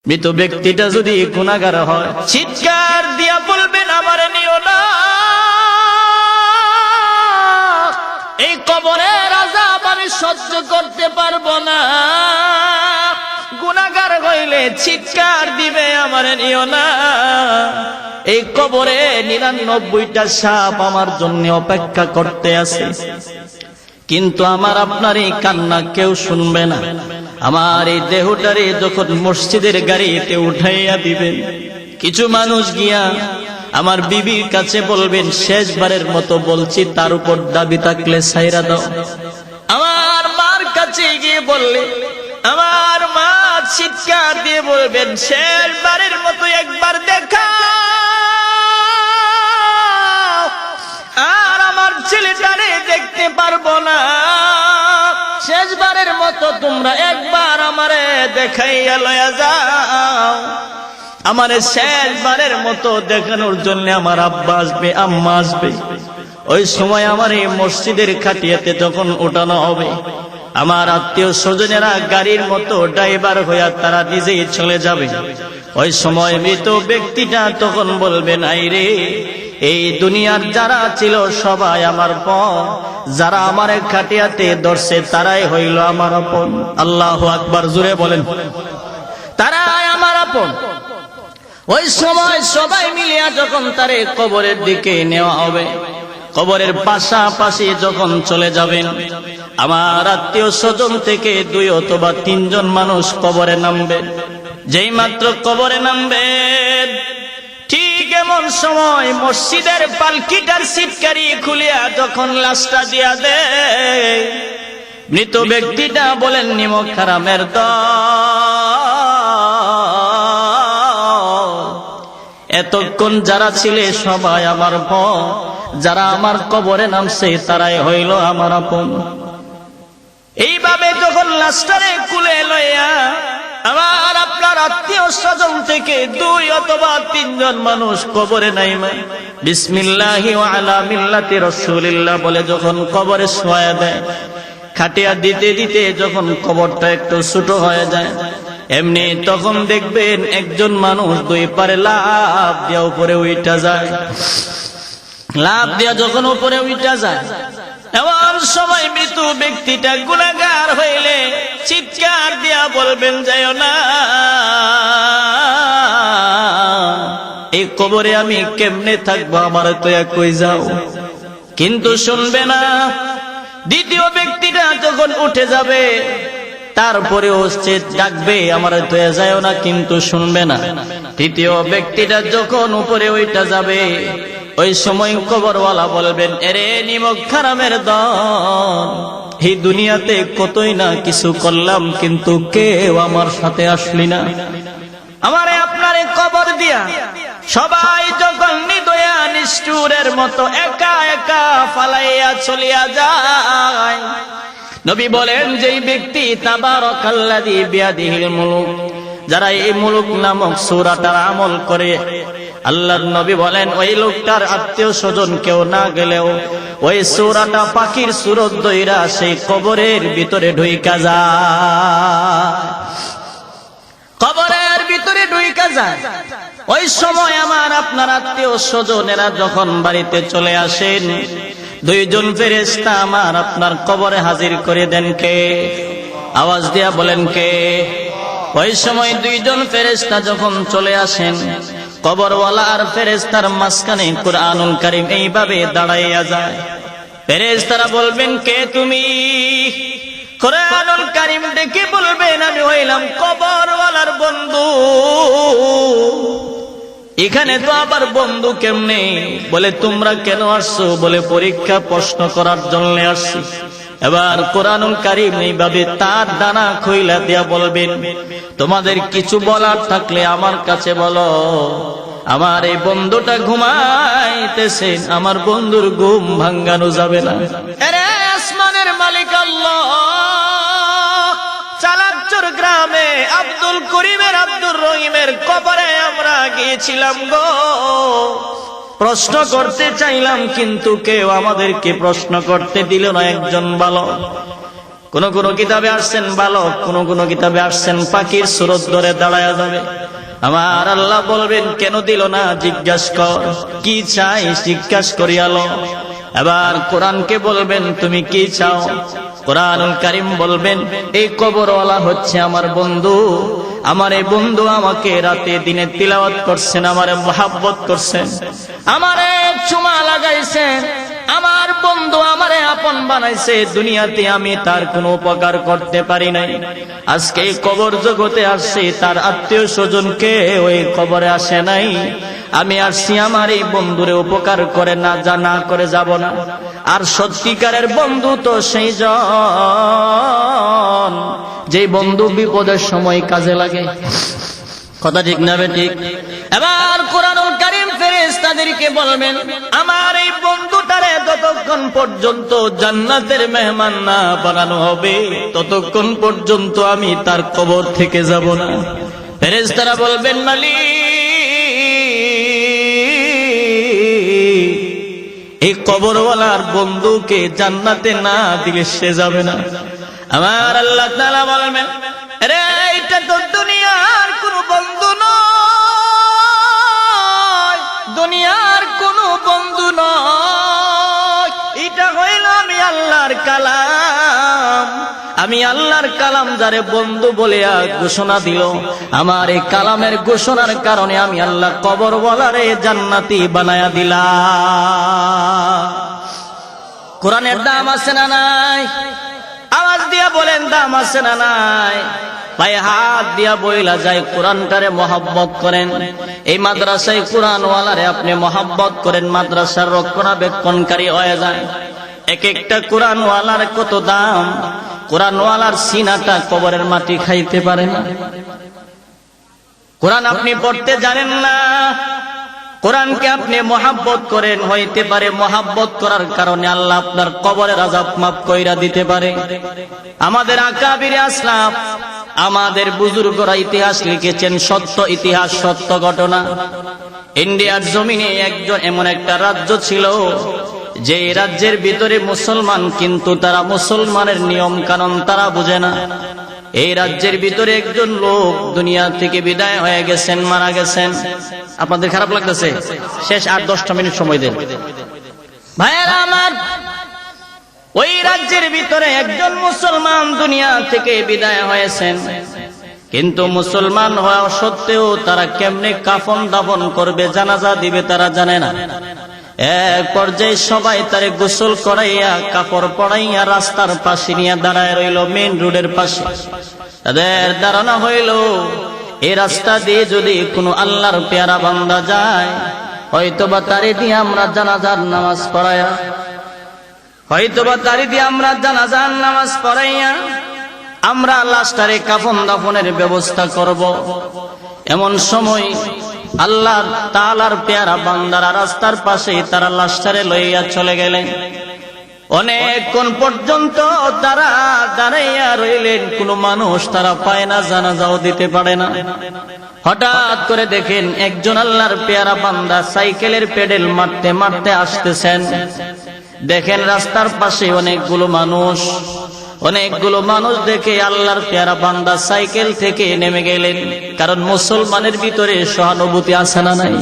মৃত ব্যক্তিটা যদি গুনাহগার হয়, চিৎকার দিয়া বলবেন আমারে নিও না, এই কবরের আযাব আমি সহ্য করতে পারবো না। গুনাহগার হইলে চিৎকার দিবে আমারে নিও না, এই কবরে 99টা সাপ আমার জন্য অপেক্ষা করতে আছে। কিন্তু আমার আপনার এই কান্না কেউ শুনবে না। আমার এই দেহটারে যখন মসজিদের গাড়িতে উঠাইয়া দিবেন, কিছু মানুষ গিয়া আমার বিবির কাছে বলবেন, শেষবারের মতো বলছি, তার উপর দাবি থাকলে ছাইরা দাও। আমার মার কাছে গিয়ে বললে আমার মা চিৎকার দিয়ে বলবেন, শেষবারের মতো একবার দেখা, আর আমার ছেলেটারে দেখতে পারবো না, শেষবারের মতো তোমরা একবার আমারে দেখাইয়া লয়া যাও। আমারে শেষবারের মতো দেখানোর জন্য আমার আব্বা আসবে, আম্মা আসবে। ওই সময় আমার এই মসজিদের খাটিয়াতে যখন উঠানো হবে, আমার আত্মীয় স্বজনেরা গাড়ির মতো ড্রাইভার হইয়া তারা নিজেই চলে যাবে। ওই সময় মৃত ব্যক্তিটা তখন বলবেন, আইরে এই দুনিয়ার যারা ছিল সবাই আমার পর, যারা আমার খাটিয়াতে ধরছে তারাই হইল আমার আপন। আল্লাহু আকবার, জোরে বলেন, তারাই আমার আপন। ওই সময় সবাই মিলিয়া যখন তারে কবরের দিকে নেওয়া হবে, কবরের পাশাপাশি যখন চলে যাবেন, আমার আত্মীয় স্বজন থেকে 2 অথবা 3 জন মানুষ কবরে নামবে। যেই মাত্র কবরে নামবেন, ঠিক এমন সময় মসজিদের পালকিটার সিটকারি খুলিয়া যখন লাশটা দিয়া দেয়, মৃত ব্যক্তিটা বলেন, নিমক হারামের দল, এতক্ষণ যারা ছিলে সবাই আমার পর, যারা আমার কবরে নামছে তারাই হইল আমার আপন। এইভাবে যখন লাশটারে কুলে লইয়া আমার আপনার আত্মীয় স্বজন থেকে 2 অথবা 3 জন মানুষ কবরে নাইমা বিসমিল্লাহি ওয়া আলা মিল্লাতি রাসূলিল্লাহ বলে যখন কবরে শোয়া দেয়, খাটিয়া দিতে দিতে যখন কবরটা একটু ছোট হয়ে যায়, এমনি তখন দেখবেন একজন মানুষ 2 পারে লাফ দিয়া উপরে উঠা যায়। লাফ দিয়া যখন উপরে উঠা যায়, এমন সময় মৃত ব্যক্তিটা গুনাহগার হইলে চিৎকার দিয়া বলবেন, যাইও না, এই কবরে আমি কেমনে থাকবো, আমার তো কই যাও। কিন্তু শুনবে না। দ্বিতীয় ব্যক্তিটা যখন উঠে যাবে, তারপরেও সে ডাকবে, আমার তো যাইও না, কিন্তু শুনবে না। তৃতীয় ব্যক্তিটা যখন উপরে উঠে যাবে, ওই সময় কবরওয়ালা বলবেন, এরে নিমক হারামের দল, এই দুনিয়াতে কতই না কিছু করলাম, কিন্তু কেউ আমার সাথে আসলি না। আমারে আপনারে কবর দিয়া সবাই যখন নিদয়া নিষ্ঠুরের মতো একা একা ফালাইয়া চলিয়া যায়, নবী বলেন, যেই ব্যক্তি তাবারাকাল্লাযী বিয়াদিহিল মুলুক, যারা এই মুলুক নামক সূরাটার আমল করে, আল্লাহর নবী বলেন ওই লোকটার আত্মীয় স্বজন কেউ না গেলেও ওই সূরাটা পাখির সুরত দইরা সেই কবরের ভিতরে ঢুইকা যায়, কবরের ভিতরে ঢুইকা যায়। ওই সময় আমার আপনার আত্মীয় স্বজনেরা যখন বাড়িতে চলে আসেন, 2 জন ফেরেশতা আমার আপনার কবরে হাজির করে দেন। কে? আওয়াজ দিয়া বলেন, কে? ওই সময় 2 জন ফেরেশতা যখন চলে আসেন, কবরওয়ালা আর ফেরেশতার মাঝখানে কুরআনুল কারীম এইভাবে দাঁড়াইয়া যায়। ফেরেশতারা বলবেন, কে তুমি? কুরআনুল কারীম দেখে বলবেন, আমি হইলাম কবরওয়ালার বন্ধু। এখানে তো আবার বন্ধু কেমনে? বলে, তোমরা কেন আসছো? বলে, পরীক্ষা প্রশ্ন করার জন্য আসছি। এবার কুরআনুল কারীম এইভাবে তার ডানা খুইলা দিয়া বলবেন, তোমাদের কিছু বলার থাকলে আমার কাছে বলো। আমার এই বন্ধুটা ঘুমাইতেছে, আমার বন্ধুর ঘুম ভাঙানো যাবে না। আরে আসমানের মালিক আল্লাহ, চালাকচর গ্রামে আব্দুল করিমের আব্দুর রহিমের কবরে আমরা গিয়েছিলাম গো, প্রশ্ন করতে চাইলাম, কিন্তু কেউ আমাদেরকে প্রশ্ন করতে দিল না। একজন বালক কোন কোন কিতাবে আসছেন বালক, কোন কোন কিতাবে আসছেন পাখির সুরত ধরে দাঁড়ায়া যাবে। আমার আল্লাহ বলবেন কেন দিল না, জিজ্ঞাসা কর কি চাই, জিজ্ঞাসা করিয়ালো। এবার কোরআনকে বলবেন তুমি কি চাও। কোরআনুল কারীম বলবেন এই কবরওয়ালা হচ্ছে আমার বন্ধু, আমার এই বন্ধু আমাকে রাতে দিনে তিলাওয়াত করছেন, আমারে মোহাব্বত করছেন, আমারে চুমা লাগাইছেন, আমার বন্ধু আমারে আপন বানাইছে। দুনিয়াতে আমি তার কোনো উপকার করতে পারি নাই, আজকে এই কবর জগতে আসছে, তার আত্মীয় স্বজনকে ওই কবরে আসে নাই, আমি আসছি আমার এই বন্ধুরে উপকার করে না, যা না করে যাব না। আর সত্যিকারের বন্ধু তো সেই জন যে বন্ধু বিপদের সময় কাজে লাগে। কথা ঠিক না ঠিক? এবার কোরআনুল কারীম ফেরেশতাদেরকে বলবেন আমার এই বন্ধুটারে যতক্ষণ পর্যন্ত জান্নাতের মেহমান না বানানো হবে ততক্ষণ পর্যন্ত আমি তার কবর থেকে যাব না। ফেরেশতারা বলবেন মালিক এই কবরওয়ালার বন্ধুকে জান্নাতে না দিলে সে যাবে না। আমার আল্লাহ তাআলা বলবেন আরে এটা তো দুনিয়ার কোনো বন্ধু নয়, দুনিয়ার কোনো বন্ধু নয়, এটা হইল আমি আল্লাহর কালাম। আমি আল্লাহর কালাম যারে বন্ধু বলে ঘোষণা দিল, আমার এই কালামের ঘোষণার কারণে আমি আল্লাহ কবরওয়ালারে জান্নাতি বানায়া দিলাম। কোরআনের দাম আছে না নাই? আওয়াজ দিয়া বলেন দাম আছে না নাই? পায়ে হাত দিয়া বইলা যায় কোরআনটারে মহব্বত করেন। এই মাদ্রাসায় কোরআনওয়ালারে আপনি মহব্বত করেন, মাদ্রাসার রক্ষণাবেক্ষণকারী হয়ে যায়। এক একটা কোরআনওয়ালার কত দাম। কোরআনওয়ালার সিনাটা কবরের মাটি খাইতে পারে না। কোরআন আপনি পড়তে জানেন না, কোরআনকে আপনি মহব্বত করেন, হইতে পারে মহব্বত করার কারণে আল্লাহ আপনার কবরের আযাব মাফ কইরা দিতে পারে। আমাদের আকাবিরে আসলাফ, আমাদের বুজুর্গরা ইতিহাস লিখেছেন, সত্য ইতিহাস, সত্য ঘটনা। ইন্ডিয়ার জমিনে একজন এমন একটা রাজ্য ছিল যে রাজ্যের ভিতরে মুসলমান, কিন্তু তারা মুসলমানের নিয়ম কানুন তারা বুঝে না। এই রাজ্যের ভিতরে একজন লোক দুনিয়া থেকে বিদায় হয়ে গেছেন, মারা গেছেন। আপনাদের খারাপ লাগতেছে? শেষ 8-10টা মিনিট সময় দেন ভাইয়েরা আমার। ওই রাজ্যের ভিতরে একজন মুসলমান দুনিয়া থেকে বিদায় হয়েছেন, কিন্তু মুসলমান হওয়া সত্ত্বেও তারা কেমনে কাফন দাফন করবে, জানাজা দিবে তারা জানে না। এক পর্যায়ে সবাই তারে গোসল করাইয়া কাপড় পরাইয়া রাস্তার পাশে নিয়ে দাঁড়ায় রইল, মেইন রোডের পাশে। তাদের ধারণা হইল এই রাস্তা দিয়ে যদি কোনো আল্লাহর পেয়ারা বান্দা যায়, হয়তোবা তারে দিয়ে আমরা জানাজার নামাজ পড়াইয়া, হয়তোবা তারে দিয়ে আমরা জানাজার নামাজ পড়াইয়া আমরা লাশটারে কাফন দাফনের ব্যবস্থা করব। এমন সময় আল্লাহ তাআলার পেয়ারা বান্দারা রাস্তার পাশে তারা লাশটারে লইয়া চলে গেলেন। অনেকক্ষণ পর্যন্ত তারা দাঁড়াইয়া রইলেন, কোন মানুষ তারা পায় না, জানাজাও দিতে পারে না। হঠাৎ করে দেখেন একজন আল্লাহর পেয়ারা বান্দা সাইকেলের পেডেল মারতে মারতে আসতেছেন। দেখেন রাস্তার পাশে অনেকগুলো মানুষ দেখে আল্লাহর পেয়ারা বান্দা সাইকেল থেকে নেমে গেলেন। কারণ মুসলমানের ভিতরে সহানুভূতি আছে না নাই?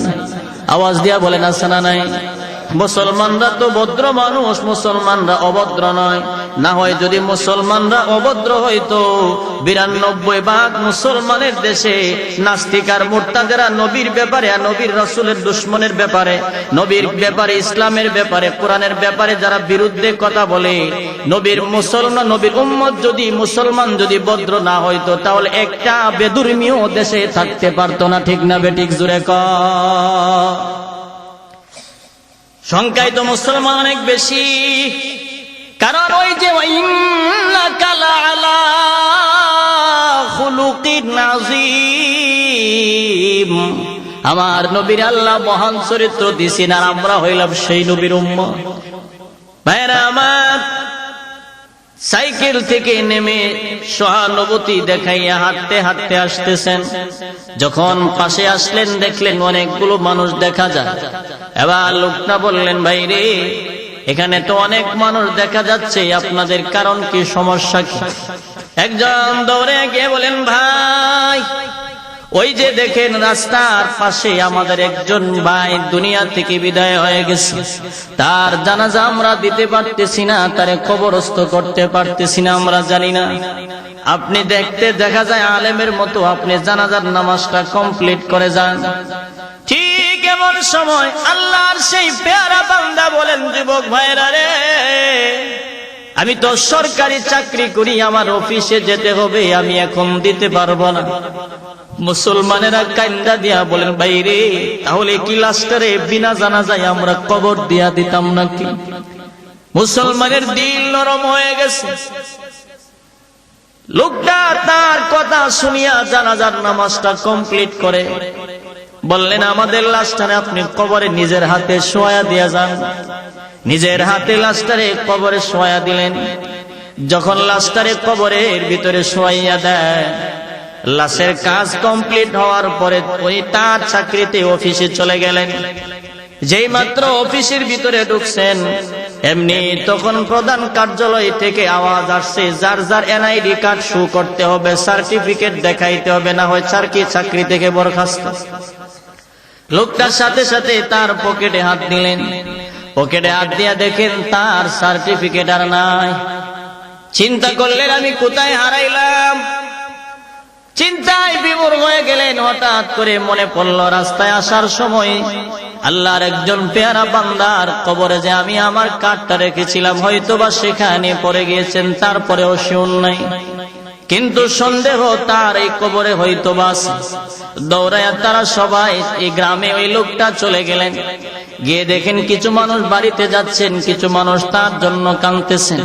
আওয়াজ দিয়া বলেন আছে না নাই? মুসলমানরা তো ভদ্র মানুষ, মুসলমানরা অভদ্র নয়। না হয় যদি মুসলমানরা অভদ্র হইতো, 92% মুসলমানের দেশে নাস্তিক আর মুরতাদেরা নবীর ব্যাপারে, নবীর রাসূলের দুশমনের ব্যাপারে, নবীর ব্যাপারে, ইসলামের ব্যাপারে, কোরআনের ব্যাপারে যারা বিরুদ্ধে কথা বলে, নবীর মুসলমান, নবীর উম্মত যদি মুসলমান যদি ভদ্র না হইতো তাহলে একটা বেদুর্মীও দেশে থাকতে পারতো না। ঠিক না বেঠিক? জুড়ে কর। সংখ্যায় তো মুসলমান অনেক বেশি, কারণ ওই যে ইন্নাকা লাআলা খুলুকিন আযীম, আমার নবীর আল্লাহ মহান চরিত্র দিছেন, আর আমরা হইলাম সেই নবীর উম্মত। ভাইরা আমার, সাইকেল থেকে নেমে সহানুভূতি দেখাইয়া হাঁটতে হাঁটতে আসতেছেন। যখন পাশে আসলেন দেখলেন অনেকগুলো মানুষ দেখা যায়। এবার লোকটা বললেন ভাই রে, এখানে তো অনেক মানুষ দেখা যাচ্ছে, আপনাদের কারণ কি, সমস্যা কি? একজন দৌড়ে গিয়ে বলেন, ভাই ওই যে দেখেন রাস্তার পাশে আমাদের একজন ভাই দুনিয়া থেকে বিদায় হয়ে গেছে, তার জানাজা আমরা দিতে পারতেছি না, তারে কবরস্থ করতে পারতেছি না, আমরা জানি না। আপনি দেখতে দেখা যায় আলেমের মতো, আপনি জানাজার নামাজটা কমপ্লিট করে যান। ঠিক এমন সময় আল্লাহর সেই পেয়ারা বান্দা বলেন, যুবক ভাইরা রে, আমি তো সরকারি চাকরি করি, আমার অফিসে যেতে হবে, আমি এখন দিতে পারবো না। মুসলমানেরা কান্দা দিয়া বলেন, ভাই রে, তাহলে কি লাস্টারে বিনা জানাজায় আমরা কবর দিয়া দিতাম নাকি? মুসলমানের দিল নরম হয়ে গেছে। লোকটা তার কথা শুনিয়া জানাজার নামাজটা কমপ্লিট করে বললেন, আমাদের লাস্টারে আপনি কবরে নিজের হাতে শোয়া দিয়া যান। নিজের হাতে লাস্টারে কবরে শোয়া দিলেন। যখন লাস্টারে কবরের ভিতরে শোয়াইয়া দেয়, লাশের কাজ কমপ্লিট হওয়ার পরে ওই তার চাকরিতে অফিসে চলে গেলেন। যেই মাত্র অফিসের ভিতরে ঢুকছেন, এমনি তখন প্রধান কার্যালয় থেকে আওয়াজ আসছে, যার যার এনআইডি কার্ড শো করতে হবে, সার্টিফিকেট দেখাইতে হবে, না হয় চাকরি থেকে বরখাস্ত। লোকটার সাথে সাথে তার পকেটে হাত দিলেন। পকেটে হাত দিয়া দেখেন তার সার্টিফিকেট আর নাই। চিন্তা করলেন, আমি কোথায় হারাইলাম? চিন্তায় বিমূর হয়ে গেলেন। হঠাৎ করে মনে পড়ল, রাস্তায় আসার সময় আল্লাহর একজন পেয়ারা বান্দার কবরে যে আমি আমার কার্ডটা রেখেছিলাম, হয়তোবা সেখানে পড়ে গিয়েছেন, তারপরেও শুন নাই। কিন্তু সন্দেহ তার এই কবরে হয়তোবা আছে। দৌড়ায়া তারা সবাই এই গ্রামে ওই লোকটা চলে গেলেন। গিয়ে দেখেন কিছু মানুষ বাড়িতে যাচ্ছেন, কিছু মানুষ তার জন্য কাঁদতেছেন।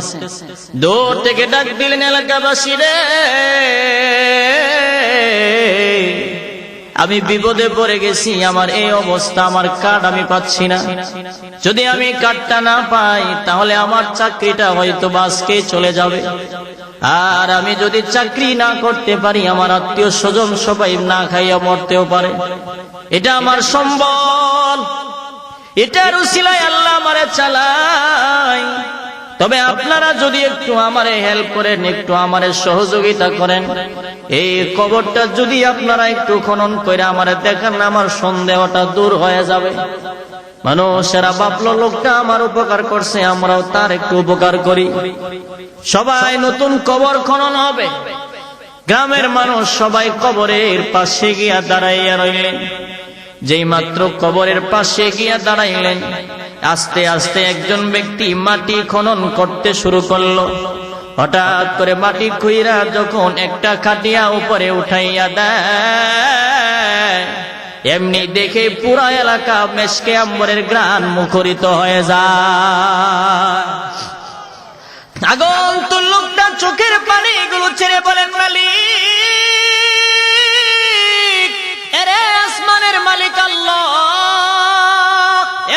দূর থেকে ডাক দিলেন, এলাকাবাসী রে, আমি বিপদে পড়ে গেছি, আমার এই অবস্থা, আমার কার্ড আমি পাচ্ছি না। যদি আমি কার্ডটা না পাই তাহলে আমার চাকরিটা হয়তো আজকে চলে যাবে। আর আমি যদি চাকরি না করতে পারি, আমার আত্মীয় স্বজন সবাই না খাইয়া মরতেও পারে। এটা আমার সম্বল, এটার উসিলায় আল্লাহ আমারে চালায়। তবে আপনারা যদি একটু আমারে হেল্প করেন, একটু আমারে সহযোগিতা করেন, এই কবরটা যদি আপনারা একটু খনন করে আমারে দেখান, আমার সন্দেহটা দূর হয়ে যাবে। মানুষেরা ভাবলো লোকটা আমার উপকার করছে, আমরাও তার একটু উপকার করি। সবাই নতুন কবর খনন হবে। গ্রামের মানুষ সবাই কবরের পাশে গিয়া দাঁড়াইয়া রইলেন। যেই মাত্র কবরের পাশে গিয়া দাঁড়াইলেন, আস্তে আস্তে একজন ব্যক্তি মাটি খনন করতে শুরু করলো। হঠাৎ করে মাটি খুইরা যখন একটা খাটিয়া উপরে উঠাইয়া দেয়, এমনি দেখে পুরা এলাকা মেশকে আম্বরের গ্রান মুখরিত হয়ে যায়। আগন্তুক লোকটা চোখের পানিগুলো ছেড়ে বলেন, মালিক, এরে আসমানের মালিক আল্লাহ,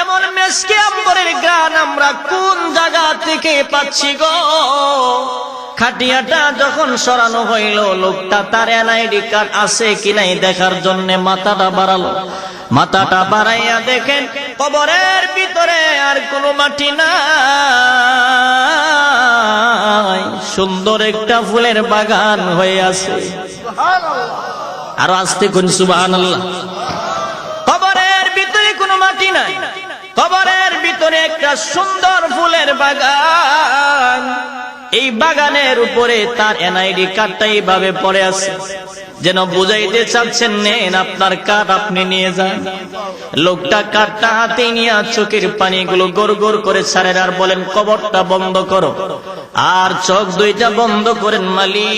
এমন মেশকে আম্বরের গ্রান আমরা কোন জায়গা থেকে পাচ্ছি গো? খাটিয়াটা যখন সরানো হইল, লোকটা তার এনআইডি কার্ড আছে কিনাই দেখার জন্য মাথাটা বাড়ালো। মাথাটা বাড়াইয়া দেখেন কবরের ভিতরে আর কোনো মাটি নাই, সুন্দর একটা ফুলের বাগান হয়ে আছে। আরো আসতে কোন সুবহানাল্লাহ। কবরের ভিতরে কোনো মাটি নাই, কবরের ভিতরে একটা সুন্দর ফুলের বাগান। এই বাগানের উপরে তার এনআইডি কার্ডটা এইভাবে পড়ে আছে, যেন বুঝাইতে চাচ্ছেন, নেন আপনার কার্ড, আপনি নিয়ে যান। লোকটা কার্ডটা হাতে নিয়ে চোখের পানিগুলো গড় গড় করে ছাড়েন আর বলেন, কবরটা বন্ধ করো। আর চোখ দুইটা বন্ধ করেন, মালিক,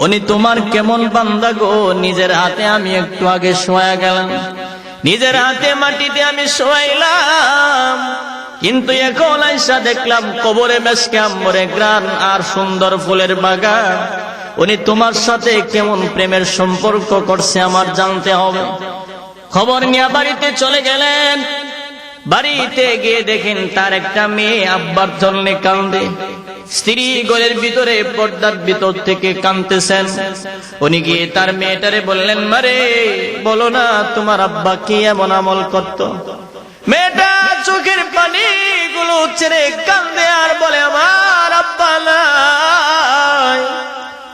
উনি তোমার কেমন বান্দা গো, নিজের হাতে আমি একটু আগে শোয়া গেলাম, নিজের হাতে মাটিতে আমি শোয়াইলাম, কিন্তু এখন আইসা দেখলাম কবরে মেশকে আম্বরে গ্রান আর সুন্দর ফুলের বাগান। উনি তোমার সাথে কেমন প্রেমের সম্পর্ক করছে আমার জানতে হবে। খবর নিয়ে বাড়িতে চলে গেলেন। বাড়িতে গিয়ে দেখেন তার একটা মেয়ে আব্বার জন্য কান্দে। স্ত্রী ঘরের ভিতরে পর্দার ভিতর থেকে কাঁদতেছেন। উনি গিয়ে তার মেয়েটারে বললেন, মারে বলো না তোমার আব্বা কি এমন আমল করত? মেয়েটা চোখের পানি গুলো ছেড়ে কান্দে আর বলে, আমার আব্বা নাই,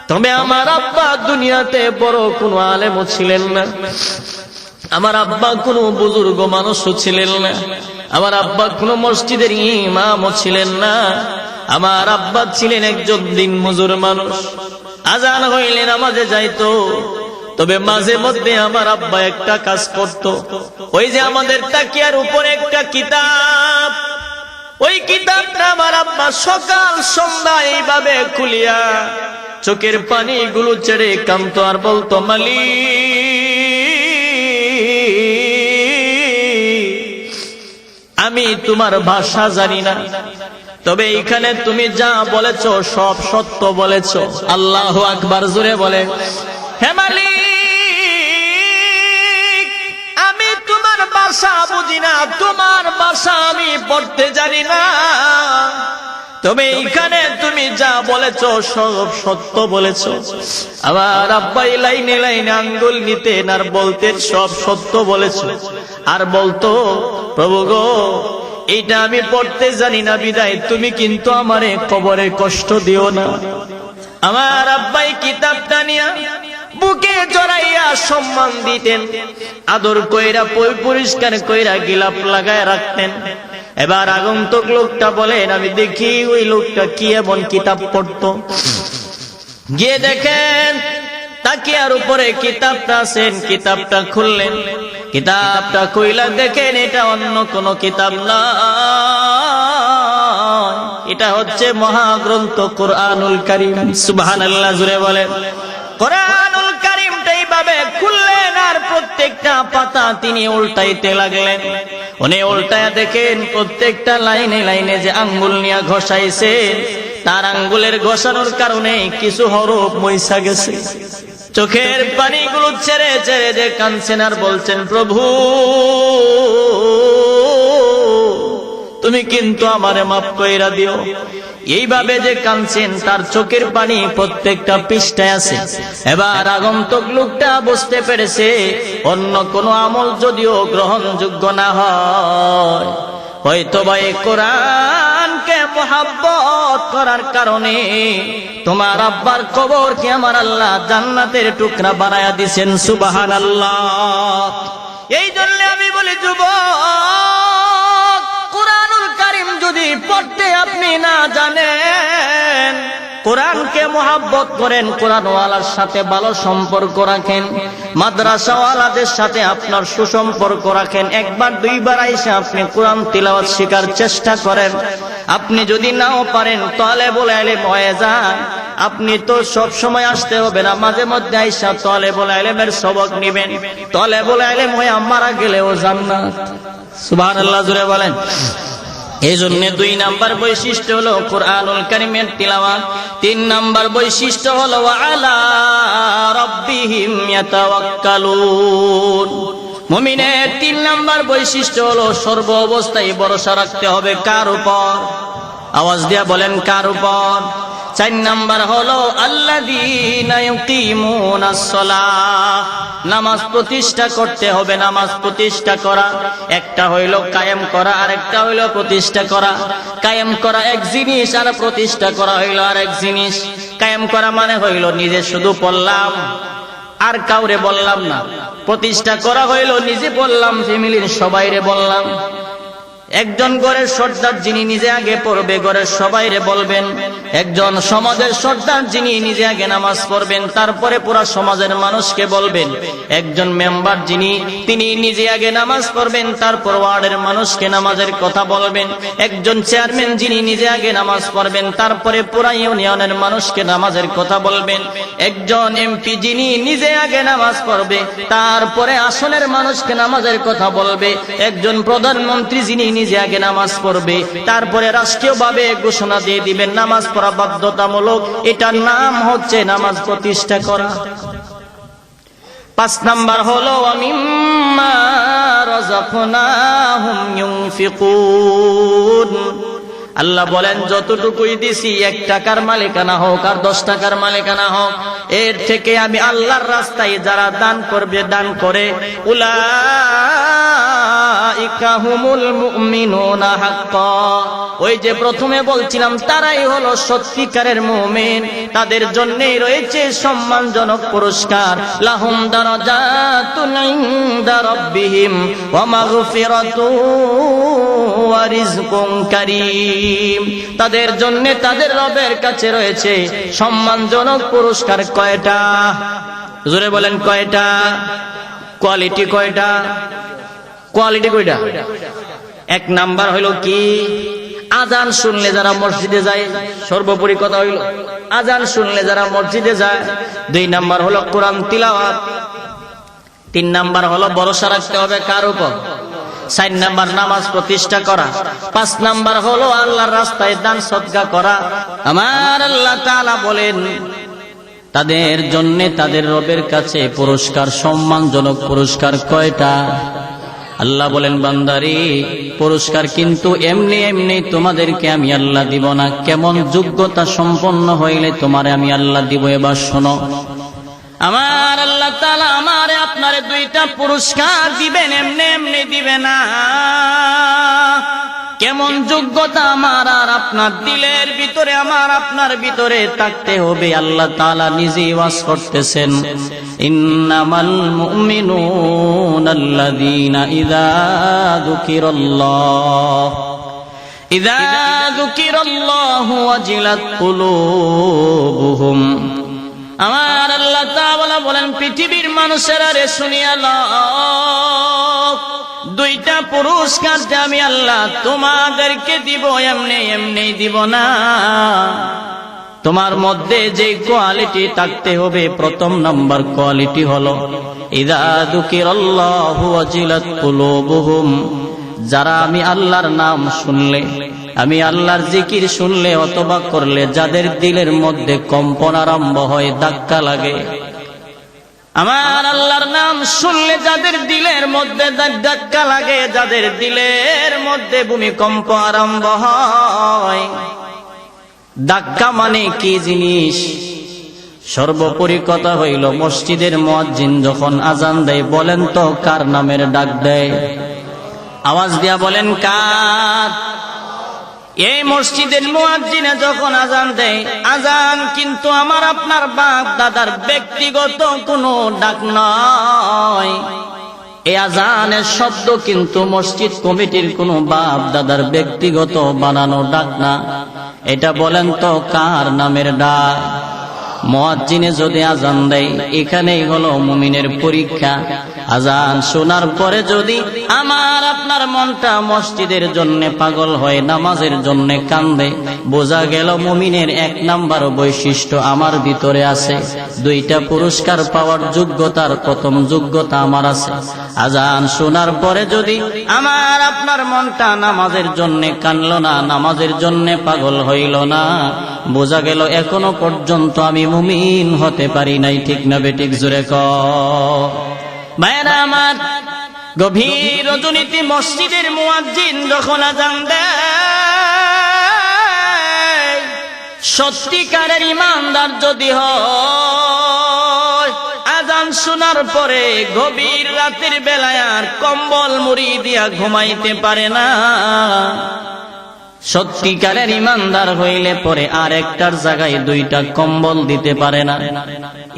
তবে আমার আব্বা দুনিয়াতে বড় কোনো আলেমও ছিলেন না, আমার আব্বা কোনো বুজুর্গ মানুষও ছিলেন না, আমার আব্বা কোনো মসজিদের ইমামও ছিলেন না, আমার আব্বা ছিলেন একজন দিন মজুর মানুষ। আজান হইলে নামাজে যাইতো, তবে মাঝে মধ্যে আমার আব্বা একটা কাজ করত। ওই যে আমাদের তাকিয়ার উপরে একটা কিতাব, ওই কিতাবটা আমার আব্বা সকাল সন্ধ্যা এইভাবে খুলিয়া চোখের পানি গুলো ছেড়ে কাঁদতো আর বলতো, মালিক আমি তোমার ভাষা জানি না, তবে এখানে তুমি যা বলেছ সব সত্য বলেছ। আল্লাহু আকবার, জোরে বলে। হে মালিক আমি তোমার ভাষা বুঝি না, তোমার ভাষা আমি পড়তে জানি না, তবে এখানে তুমি যা বলেছ সব সত্য বলেছ। আমার আব্বাই লাইনে লাইনে আঙ্গুল নিতেন আর বলতেন, সব সত্য বলেছ। আর বলতো, প্রভু গো এইটা আমি পড়তে জানি না বিদায় তুমি কিন্তু আমারে কবরে কষ্ট দিও না। আমার আব্বাই কিতাবটা নিয়া বুকে জড়াইয়া সম্মান দিতেন, আদর কইরা পরিষ্কার কইরা গিলাপ লাগায় রাখতেন। এবার আগন্তুক লোকটা বলেন, আমি দেখি ওই লোকটা কি এমন কিতাব পড়তো। গিয়ে দেখেন তাকিয়ার উপরে কিতাবটা আছেন, কিতাবটা খুললেন, কিতাবটা কইলা দেখেন এটা অন্য কোন কিতাব না, এটা হচ্ছে মহাগ্রন্থ কোরআনুল কারীম। সুবহানাল্লাহ, জুড়ে বলেন। কোরআনুল কারীমটা এইভাবে খুললেন আর প্রত্যেকটা পাতা তিনি উল্টাইতে লাগলেন। উনি উল্টায়া দেখেন প্রত্যেকটা লাইনে লাইনে যে আঙ্গুল নিয়ে ঘষাইছে, তার আঙ্গুলের ঘষানোর কারণে কিছু হরফ মইসা গেছে। চোখের পানিগুলো ছেড়ে ছেড়ে যে কাঁদছেন আর বলছেন, প্রভু তুমি কিন্তু আমারে মাফ কইরা দিও। এইভাবে যে কাঁদছেন তার চোখের পানি প্রত্যেকটা পৃষ্ঠায় আছে। এবার আগন্তুক লোকটা বুঝতে পেরেছে অন্য কোন আমল যদিও গ্রহণযোগ্য না হয়, হয়তোবা এই কোরআনকে মুহাব্বত করার কারণে তোমার আব্বার কবরকে আমার আল্লাহ জান্নাতের টুকরা বানায়া দিয়েছেন। সুবহানাল্লাহ। এই জন্য আমি বলি, যুবক, কোরআনুল কারীম যদি পড়তে আপনি না জানেন, কোরআনকে মুহাব্বত করেন, কোরআনওয়ালার সাথে ভালো সম্পর্ক রাখেন, মাদ্রাসাওয়ালাদের সাথে আপনার সুসম্পর্ক রাখেন, একবার দুইবার আইসা আপনি কোরআন তিলাওয়াত শেখার চেষ্টা করেন। আপনি যদি নাও পারেন তালেবুল ইলম হয়ে যান। আপনি তো সব সময় আসতে হবে না, মাঝে মধ্যে আইসা তালেবুল ইলমের সবক নেবেন। তালেবুল ইলম হয়ে মারা গেলেও জান্নাত। সুবহানাল্লাহ, জোরে বলেন। এই জন্য 2 নাম্বার বৈশিষ্ট্য হলো কোরআনুল কারীমের তিলাওয়াত। 3 নাম্বার বৈশিষ্ট্য হলো আলা রাব্বিহিম ইয়াতাওয়াক্কালুন। মুমিনের 3 নাম্বার বৈশিষ্ট্য হলো সর্ব অবস্থায় ভরসা রাখতে হবে কার উপর? আওয়াজ দিয়া বলেন, কার উপর? 4 নাম্বার হলো আল্লাযীনা ইউকিমুনাস সালাহ। নামাজ প্রতিষ্ঠা করতে হবে। নামাজ প্রতিষ্ঠা করা একটা হইল কায়েম করা, আরেকটা হইল প্রতিষ্ঠা করা। কায়েম করা এক জিনিস আর প্রতিষ্ঠা করা হইল আরেক জিনিস। কায়েম করা মানে হইল নিজে শুধু পড়লাম আর কাউরে বললাম না। প্রতিষ্ঠা করা হইল নিজে বললাম, ফ্যামিলির সবাইরে বললাম। একজন ঘরের সর্দার যিনি নিজে আগে পড়বে, ঘরের সবাইরে বলবেন। একজন সমাজের সর্দার যিনি নিজে আগে নামাজ পড়বেন, তারপরে পুরা সমাজের মানুষকে বলবেন। একজন মেম্বার যিনি তিনি নিজে আগে নামাজ পড়বেন, তারপর ওয়ার্ডের মানুষকে নামাজের কথা বলবেন। একজন চেয়ারম্যান যিনি নিজে আগে নামাজ পড়বেন, তারপরে পুরা ইউনিয়নের মানুষকে নামাজের কথা বলবেন। একজন এমপি যিনি নিজে আগে নামাজ পড়বে, তারপরে আসনের মানুষকে নামাজের কথা বলবে। একজন প্রধানমন্ত্রী যিনি নিজে আগে নামাজ পড়বে, তারপরে রাষ্ট্রীয়ভাবে ঘোষণা দিয়ে দিবেন নামাজ পড়া বাধ্যতামূলক। এটার নাম হচ্ছে নামাজ প্রতিষ্ঠা করা। 5 নাম্বার হলো ওয়ামিম্মা রাযাকনাহুম ইউনফিকুন। আল্লাহ বলেন যতটুকুই দিছি 1 টাকার মালিকানা হোক আর 10 টাকার মালিকানা হোক, এর থেকে আমি আল্লাহর রাস্তায় যারা দান করবে, দান করে, উলাইকা হুমুল মুমিনুনা হাক্কা, ওই যে প্রথমে বলছিলাম তারাই হলো সত্যিকারের মুমিন, তাদের জন্যই রয়েছে সম্মানজনক পুরস্কার, লাহুম দারাজাতুন ইনদা রাব্বিহিম ওয়া মাগফিরাতুন ওয়া রিজকুন কারীম, তাদের জন্য তাদের রবের কাছে রয়েছে সম্মানজনক পুরস্কার। কয়টা? জোরে বলেন কয়টা? কোয়ালিটি কয়টা? কোয়ালিটি কয়টা? 1 নাম্বার হইল কি? আজান শুনলে যারা মসজিদে যায়, সর্বোপরি কথা হইল আজান শুনলে যারা মসজিদে যায়। 2 নাম্বার হলো কোরআন তিলাওয়াত। 3 নাম্বার হলো ভরসা রাখতে হবে কার উপর? 4 নাম্বার নামাজ প্রতিষ্ঠা করা। 5 নাম্বার হলো আল্লাহর রাস্তায় দান সদকা করা। আমার আল্লাহ তাআলা বলেন তাদের জন্য তাদের রবের কাছে পুরস্কার, সম্মানজনক পুরস্কার কয়টা? আল্লাহ বলেন বান্দারে, পুরস্কার কিন্তু এমনি এমনি তোমাদেরকে আমি আল্লাহ দিব না, কেমন যোগ্যতা সম্পন্ন হইলে তোমারে আমি আল্লাহ দিব। এবার শোনো, আমার আল্লাহ তাআলা আমারে আপনারে 2টা পুরস্কার দিবেন, এমনি এমনি দিবে না। কেমন যোগ্যতা আমার আর আপনার দিলের ভিতরে, আমার আপনার ভিতরে থাকতে হবে। আল্লাহ তাআলা নিজেই ওয়াজ করতেছেন, ইন্নামাল মুমিনুনাল্লাযীনা ইযা যুকিরাল্লাহু ওয়াজিলাত কুলুবুহুম। আমার আল্লাহ তাআলা বলেন পৃথিবীর মানুষেরা রে শুনিয়া লও, 2টা পুরস্কার যে আমি আল্লাহ তোমাদেরকে দিব, এমনি এমনি দিব না। তোমার মধ্যে যে কোয়ালিটি থাকতে হবে, 1 নাম্বার কোয়ালিটি হলো ইযা যুকিরাল্লাহু ওয়াজিলাত কুলুবুহুম, যারা আমি আল্লাহর নাম শুনলে, আমি আল্লাহর জিকির শুনলে অথবা করলে যাদের দিলের মধ্যে কম্পন আরম্ভ হয়, ধাক্কা লাগে। আমার আল্লাহর নাম শুনলে যাদের দিলের মধ্যে ধাক্কা লাগে, যাদের দিলের মধ্যে ভূমিকম্প আরম্ভ হয়। ধাক্কা মানে কি জিনিস? সর্বোপরি কথা হইল মসজিদের মুয়াজ্জিন যখন আজান দেয়, বলেন তো কার নামের ডাক দেয়? আওয়াজ দিয়া বলেন কার? এই মসজিদের মুয়াজ্জিনে যখন আজান দেয়, আজান কিন্তু আমার আপনার বাপ দাদার ব্যক্তিগত কোনো ডাক নয়। এই আজানের শব্দ কিন্তু মসজিদ কমিটির কোনো বাপ দাদার ব্যক্তিগত বানানো ডাক না। এটা বলেন তো কার নামের ডাক? মুয়াজ্জিনে যদি আজান দেয়, এখানেই হলো মুমিনের পরীক্ষা। আজান শোনার পরে যদি আমার আপনার মনটা মসজিদের জন্য পাগল হয়, নামাজের জন্য কান্দে, বোঝা গেল মুমিনের 1 নাম্বার বৈশিষ্ট্য আমার ভিতরে আছে। 2টা পুরস্কার পাওয়ার যোগ্যতার 1ম যোগ্যতা আমার আছে। আজান শোনার পরে যদি আমার আপনার মনটা নামাজের জন্য কানলো না, নামাজের জন্য পাগল হইল না, বোঝা গেল এখনো পর্যন্ত আমি মুমিন হতে পারি নাই। ঠিক না বেঠিক? জোরে কও। ভাইরা আমার, গভীর রজনীতে মসজিদের মুয়াজ্জিন যখন আজান দেয়, সত্যিকারের ইমানদার যদি হয়, আজান শোনার পরে গভীর রাতের বেলায় আর কম্বল মুড়ি দিয়া ঘুমাইতে পারে না। সত্যিকারের ইমানদার হইলে পরে আর একটার জায়গায় 2টা কম্বল দিতে পারে না।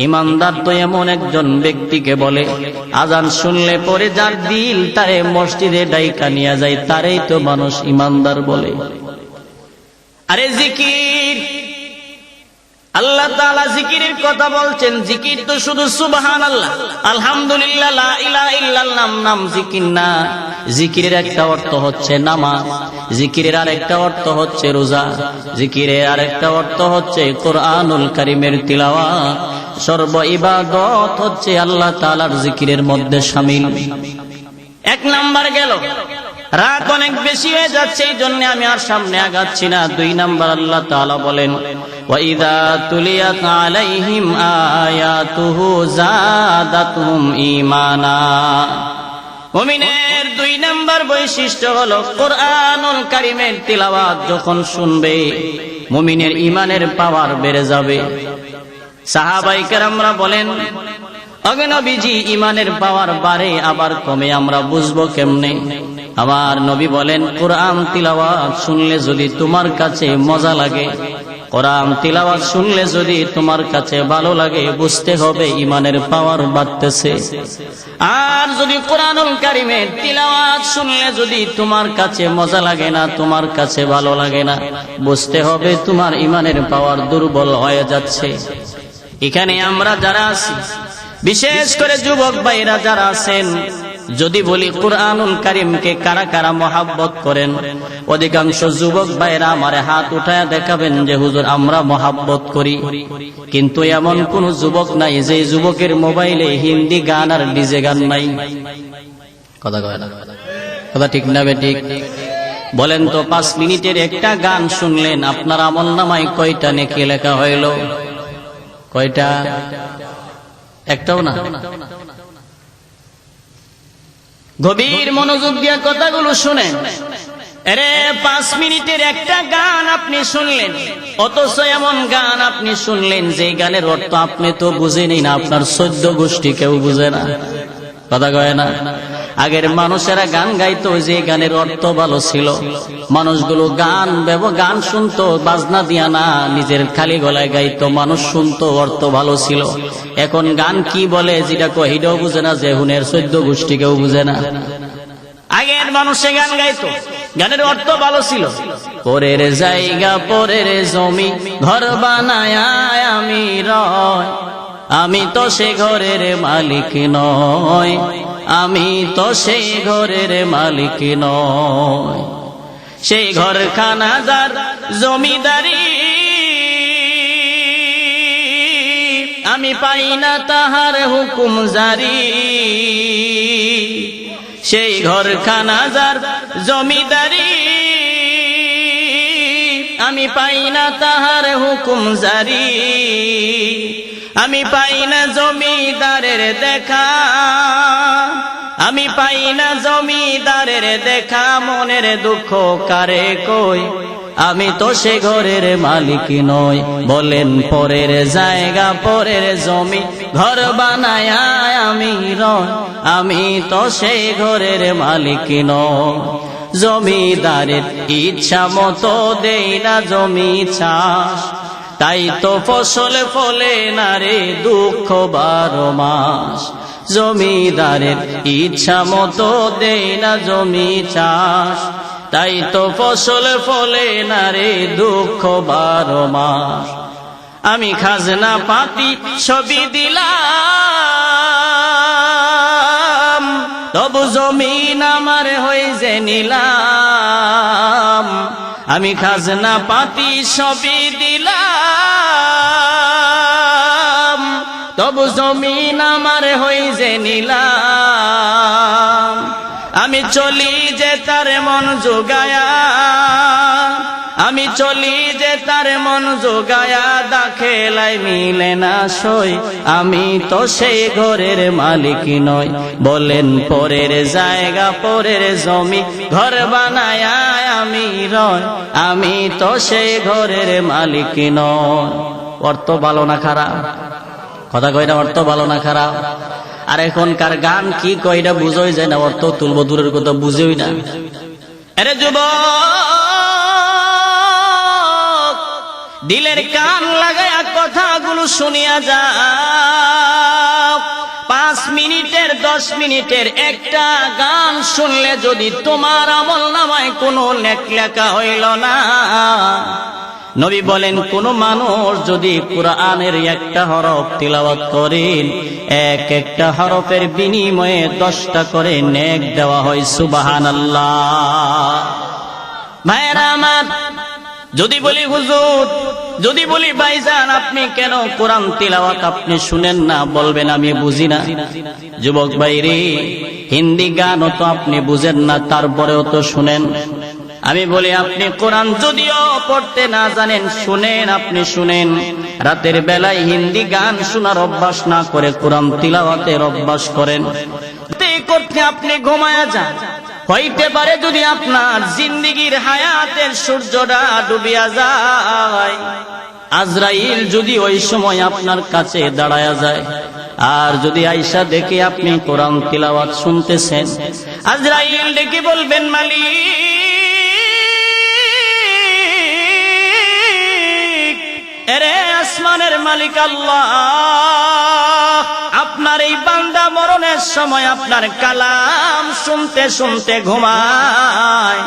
ইমানদার তো এমন একজন ব্যক্তিকে বলে, আজান শুনলে পরে যার দিল তারে মসজিদে ডাইকা নিয়ে যায়, তারেই তো মানুষ ইমানদার বলে। আরে জিকির, আল্লাহ তাআলা জিকিরের কথা বলছেন। জিকির তো শুধু সুবহানাল্লাহ, আলহামদুলিল্লাহ, লা ইলাহা ইল্লাল্লাহ নাম জিকির না। জিকিরের একটা অর্থ হচ্ছে নামাজ, জিকিরের আরেকটা অর্থ হচ্ছে রোজা, জিকিরের আরেকটা অর্থ হচ্ছে কোরআনুল কারীমের তিলাওয়াত। সর্ব ইবাদত হচ্ছে আল্লাহ তাআলার জিকিরের মধ্যে শামিল। 1 নাম্বার গেল। রাত অনেক বেশি হয়ে যাচ্ছে, এই জন্য আমি আর সামনে আগাচ্ছি না। 2 নাম্বার আল্লাহ তাআলা বলেন, ওয়াইদা তুলিয়াত আলাইহিম আয়াতুহু যাদাতুহুম ঈমানা। মুমিনের 2 নাম্বার বৈশিষ্ট্য হলো কোরআনুল কারীমের তিলাওয়াত যখন শুনবে মুমিনের ঈমানের পাওয়ার বেড়ে যাবে। সাহাবায়ে কেরামরা বলেন, ওগো নবীজি, ঈমানের পাওয়ার বাড়ে আবার কমে, আমরা বুঝবো কেমনে? আমার নবী বলেন, কোরআন তিলাওয়াত শুনলে যদি তোমার কাছে মজা লাগে, কোরআন তিলাওয়াত শুনলে যদি তোমার কাছে ভালো লাগে, বুঝতে হবে ঈমানের পাওয়ার বাড়তেছে। আর যদি কোরআনুল কারীমের তিলাওয়াত শুনলে যদি তোমার কাছে মজা লাগে না, তোমার কাছে ভালো লাগে না, বুঝতে হবে তোমার ঈমানের পাওয়ার দুর্বল হয়ে যাচ্ছে। এখানে আমরা যারা আছি, বিশেষ করে যুবক ভাইরা যারা আছেন, যদি বলি কোরআনুল কারীমকে কারা কারা মহব্বত করেন, অধিকাংশ যুবক ভাইরা আমারে হাত উঠায় দেখাবেন যে হুজুর আমরা মহব্বত করি। কিন্তু এমন কোন যুবক নাই যে যুবকের মোবাইলে হিন্দি গান আর ডিজে গান নাই। কথা কয় না? কথা ঠিক না বেঠিক? বলেন তো, 5 মিনিটের একটা গান শুনলেন, আপনার আমলনামায় কয়টা নেকি লেখা হইল? কয়টা? একটাও না। গভীর মনোযোগ দিয়ে কথাগুলো শুনেন। আরে 5 মিনিটের একটা গান আপনি শুনলেন, অথচ এমন গান আপনি শুনলেন যে গানের অর্থ আপনি তো বুঝেনই না, আপনার 14 গোষ্ঠী কেউ বুঝে না। কথা কয় না? আগের মানুষেরা গান গাইতো, যে গানের অর্থ ভালো ছিল, মানুষগুলো গান শুনতো বাজনা দিয়া না, নিজের খালি গলায় গাইতো, মানুষ শুনতো, অর্থ ভালো ছিল। এখন গান কি বলে যেটা কহিটাও বুঝে না, যে হুনের 14 গোষ্ঠী কেউ বুঝে না। আগের মানুষে গান গাইতো, গানের অর্থ ভালো ছিল। পরের জায়গা পরের জমি ঘর বানায় আমি রয়, আমি তো সে ঘরের মালিক নয়, আমি তো সেই ঘরের মালিক নয়। সেই ঘরখানা যার জমিদারি, আমি পাই না তাহার হুকুম জারি। সেই ঘরখানা যার জমিদারি, আমি পাই না তাহার হুকুম জারি। আমি পাই না জমিদারের দেখা, আমি পাই না জমিদারের দেখা, মনের দুঃখ কারে কই, আমি তো সে ঘরের মালিক নই। বলেন, পরের জায়গা পরের জমি ঘর বানায় আমি রয়, আমি তো সে ঘরের মালিক নই। জমিদারের ইচ্ছা মতো দেই না জমি চাষ, তাই তো ফসল ফলে না রে দুঃখ 12 মাস। জমিদারের ইচ্ছা মতো দেই না জমি চাষ, তাই তো ফসল ফলে না রে দুঃখ 12 মাস। আমি খাজনা পাতি সবই দিলাম, তবু জমিন আমার হয়ে যে নিলাম। আমি খাজনা পাতি সবই দিলাম, তবু জমিন আমার হয়ে যে নিলাম। আমি চলি যে তার মন জোগায়া, আমি চলি যে তার মন জোগায়া, দাখেলাই মিলে না সই, আমি তো সেই ঘরের মালিক নই। বলেন, পরের জায়গা পরের জমি ঘর বানায় আমি রয়, আমি তো সেই ঘরের মালিক নই। অর্থ ভালো না খারাপ? কথা কইরা অর্থ ভালো না খারাপ? আর এখনকার গান কি কইরা বুঝোই যায় না, অর্থ তুলব দূরের কথা বুঝেই না। আরে যুবক, দিলের কান লাগায়া কথাগুলো শুনিয়া যাও। 5 মিনিটের 10 মিনিটের একটা গান শুনলে যদি তোমার আমলনামায় কোনো নেক লেখা হইল না, নবী বলেন, কোন মানুষ যদি কুরআনের একটা হরফ তিলাওয়াত করেন, একটা হরফের বিনিময়ে 10টা করে নেক দেওয়া হয়। সুবহানাল্লাহ। ভাইরা আমার, যদি বলি হুজুর, যদি বলি ভাইজান আপনি কেন কোরআন তিলাওয়াত আপনি শুনেন না, বলবেন আমি বুঝি না। যুবক ভাইরে, হিন্দি গানও তো আপনি বুঝেন না, তারপরেও তো শুনেন। আমি বলি, আপনি কোরআন যদিও পড়তে না জানেন, শুনেন, আপনি শুনেন। রাতের বেলায় হিন্দি গান শোনার অভ্যাস না করে কোরআন তিলাওয়াতের অভ্যাস করেন। করতে মধ্যে আপনি ঘুমায়া যান, হইতে পারে যদি আপনার জিন্দেগীর হায়াতের সূর্যটা ডুবিয়া যায়, আজরাইল যদি ওই সময় আপনার কাছে দাঁড়ায়া যায়, আর যদি আয়েশা দেখে আপনি কোরআন তিলাওয়াত শুনতেছেন, আজরাইল ডেকে বলবেন, মালিক, এরে আসমানের মালিক আল্লাহ, আপনার এই বান্দা মরণের সময় আপনার কালাম শুনতে শুনতে ঘুমায়,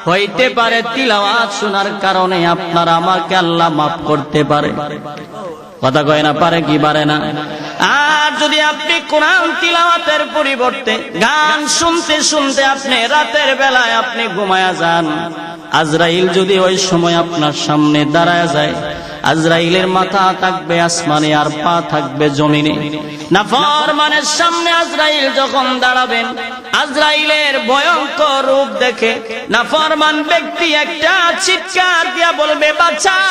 হইতে পারে তিলাওয়াত শোনার কারণে আপনার আমাকে আল্লাহ মাফ করতে পারে। কথা কয় না, পারে কি পারে না? আর যদি আপনি কোরআন তিলাওয়াতের পরিবর্তে গান শুনতে শুনতে আপনি রাতের বেলায় আপনি ঘুমায়া যান, আজরাইল যদি ওই সময় আপনার সামনে দাঁড়ায় যায়, আজরাইলের মাথা থাকবে আসমানে আর পা থাকবে জমিনে। নাফরমানের সামনে আজরাইল যখন দাঁড়াবেন, আজরাইলের ভয়ঙ্কর রূপ দেখে নাফরমান ব্যক্তি একটা চিৎকার দিয়া বলবে, বাঁচাও,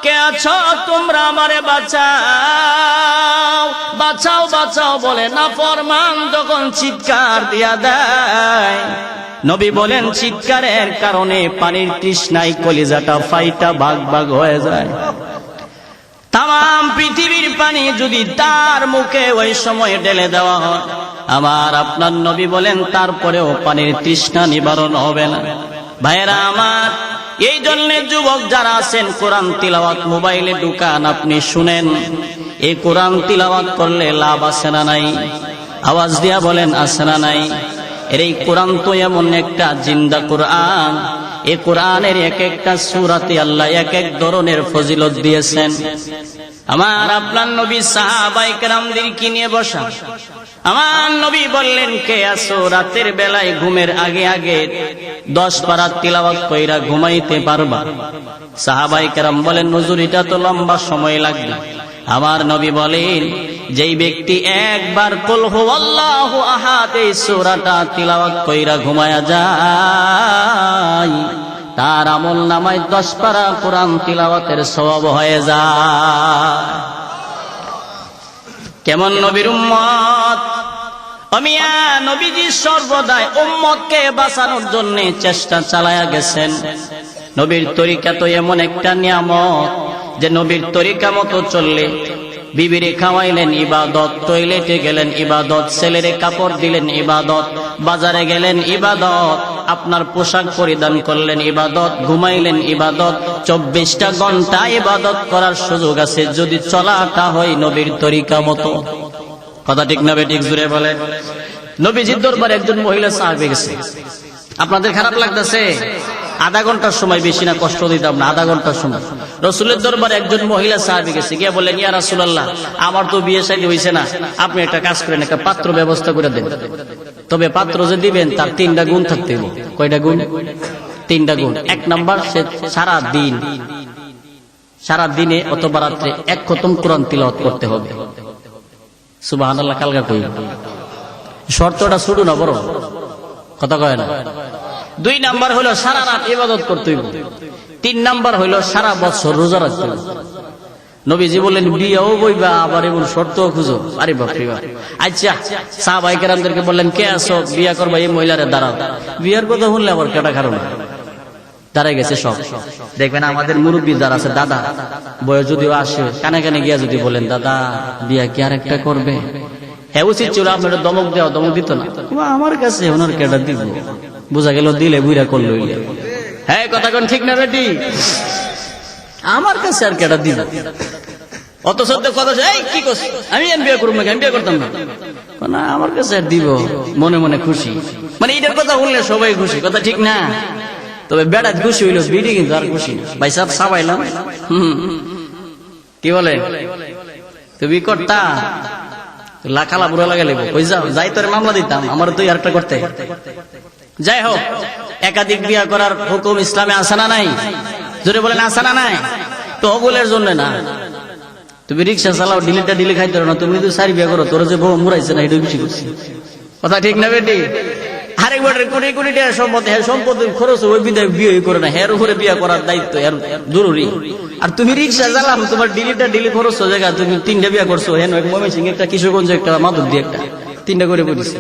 কে আছো তোমরা, আমারে বাঁচাও, বাঁচাও, বাঁচাও বলে নাফরমান যখন চিৎকার দিয়া দেয়, নবী বলেন চিৎকারের কারণে পানির তৃষ্ণায় কলিজাটা ফাইটা ভাগ ভাগ হয়ে যায়। তাম পৃথিবীর পানি যদি তার মুখে ওই সময় ঢেলে দেওয়া হয়, আমার আপনার নবী বলেন তারপরেও পানির তৃষ্ণা নিবারণ হবে না। ভাইয়েরা আমার, এই জন্য যুবক যারা আছেন, কোরআন তিলাওয়াত মোবাইলে ঢুকান, আপনি শুনেন। এই কোরআন তিলাওয়াত করলে লাভ আছে না নাই? আওয়াজ দিয়া বলেন, আছে না নাই? এর এই কোরআন তো এমন একটা জিন্দা কোরআন, এই কোরআনের এক একটা সূরাতে আল্লাহ এক এক ধরনের ফজিলত দিয়েছেন। আমার আপনার নবী সাহাবায়ে কেরামদেরকে নিয়ে বসা, আমার নবী বললেন, কে আছো রাতের বেলায় ঘুমের আগে আগে 10 পারা তিলাওয়াত কইরা ঘুমাইতে পারবা? সাহাবায়ে কেরাম বলেন, হুজুর এটা তো লম্বা সময় লাগবে। আমার নবী বলেন, যেই ব্যক্তি একবার কুল হুয়াল্লাহু আহাদ এই সূরাটা তিলাওয়াত কইরা ঘুমায়া যায়, তার আমল নামায় 10 পারা কোরআন তিলাওয়াতের সওয়াব হয়ে যায়। কেমন নবীর উম্মত! মিয়া নবীজি সর্বদাই উম্মতকে বাঁচানোর জন্য চেষ্টা চালায়া গেছেন। নবীর তরিকা তো এমন একটা নিয়ামত যে নবীর তরিকা মতো চললে, বিবিরে খাওয়াইলেন ইবাদত, টয়লেটে গেলেন ইবাদত, ছেলেরে কাপড় দিলেন ইবাদত, বাজারে গেলেন ইবাদত, আপনার পোশাক পরিধান করলেন ইবাদত, ঘুমাইলেন ইবাদত। 24টা ঘন্টা ইবাদত করার সুযোগ আছে যদি চলাটা হয় নবীর তরিকা মতো। কথা ঠিক না বেঠিক? জুড়ে বলেন। নবীজির দরবারে একজন মহিলা সাহাবী গেছে। আপনাদের খারাপ লাগতেছে? আধা ঘন্টার সময়, বেশি না, কষ্ট দিতাম না, আধা ঘন্টার সময় রাসূলের দরবারে একজন মহিলা সাহাবী গেছে, গিয়ে বললেন, ইয়া রাসূলুল্লাহ, আমার তো বিয়ে শাদী হইছে না, আপনি একটা কাজ করেন, একটা পাত্র ব্যবস্থা করে দেন। তবে পাত্র যে দিবেন তার 3টা গুণ থাকতে হবে। কয়টা গুণ? 3টা গুণ। 1 নাম্বার, সে সারা দিনে অথবা রাত্রে 1 খতম কোরআন তিলাওয়াত করতে হবে। সুবহানাল্লাহ। কালকা কই শর্তটা শুরু না, বড় কথা কয় না। 2 নাম্বার হলো সারা রাত ইবাদত করতে হইব। 3 নাম্বার হলো সারা বছর রোজা রাখতে হবে। নবীজি বললেন, বিয়াও বইবা আবার এমন শর্ত খুঁজো? আরে বাপ রে বাপ। আচ্ছা, সাহাবায়ে কেরামদেরকে বললেন, কে আছো বিয়া করবা? এই মহিলারে দাঁড়াও। বিয়ার কথা শুনলে আবার কেটা কারণ দাঁড়ায় গেছে সব। দেখবেন আমাদের মুরব্বী যারা আছে, দাদা বয়স যদিও আসে, কানে কানে গিয়া যদি বলেন, দাদা বিয়া কি আর একটা করবে? হ্যাঁ, উচিত ছিল আপনার দমক দেওয়া, দমক দিত না। আমার কাছে ওনার কেটা দিব, বোঝা গেল দিলে বুইরা করলো। হ্যাঁ, কথা কোন ঠিক না বেটি? আমার কাছে আর কেটা দিব। অত সত্য কথা, এই কি করছ, আমি বিয়ে করবো নাকি? আমি বিয়ে করতাম না। না, আমার কাছে আর দিব, মনে মনে খুশি। মানে এটার কথা বললে সবাই খুশি, কথা ঠিক না? তবে বেড়াত খুশি হইল, বিড়ি কিন্তু আর খুশি। ভাই সাহেব সাবাইলাম, কি বলে তুমি করতা লাখালা বুড়া লাগে লেবো, কই যাও, যাই তোর মামলা দিতাম, আমার তুই আরেকটা করতে। যাই হোক, একাধিক বিয়া করার হুকুম ইসলামে আছে না নাই? জোরে বলেন, আছে না নাই? তো ওগুলোর জন্য না। তুমি রিক্সা চালাও, ডিলিটা ডিলি খাইতে না, তুমি তো 4 বিয়া করো, তোর যে বউ মুরাইছে না, এটা বেশি করছি। কথা ঠিক না বেটি? আরেকবারের কোটি কোটি টাকা সম্পদ, হ্যাঁ সম্পদ খরচ ওই বিদায় বিয়ে করে না, হ্যার উপরে বিয়ে করার দায়িত্ব এর জরুরি। আর তুমি রিক্সা চালাম, তোমার ডিলি খরচ হয়ে যায়, তুমি 3টা বিয়ে করছো, হ্যাঁ ময়মনসিংহ একটা, কিশোরগঞ্জ একটা, মাধবদী একটা, 3টা করে পড়িছে,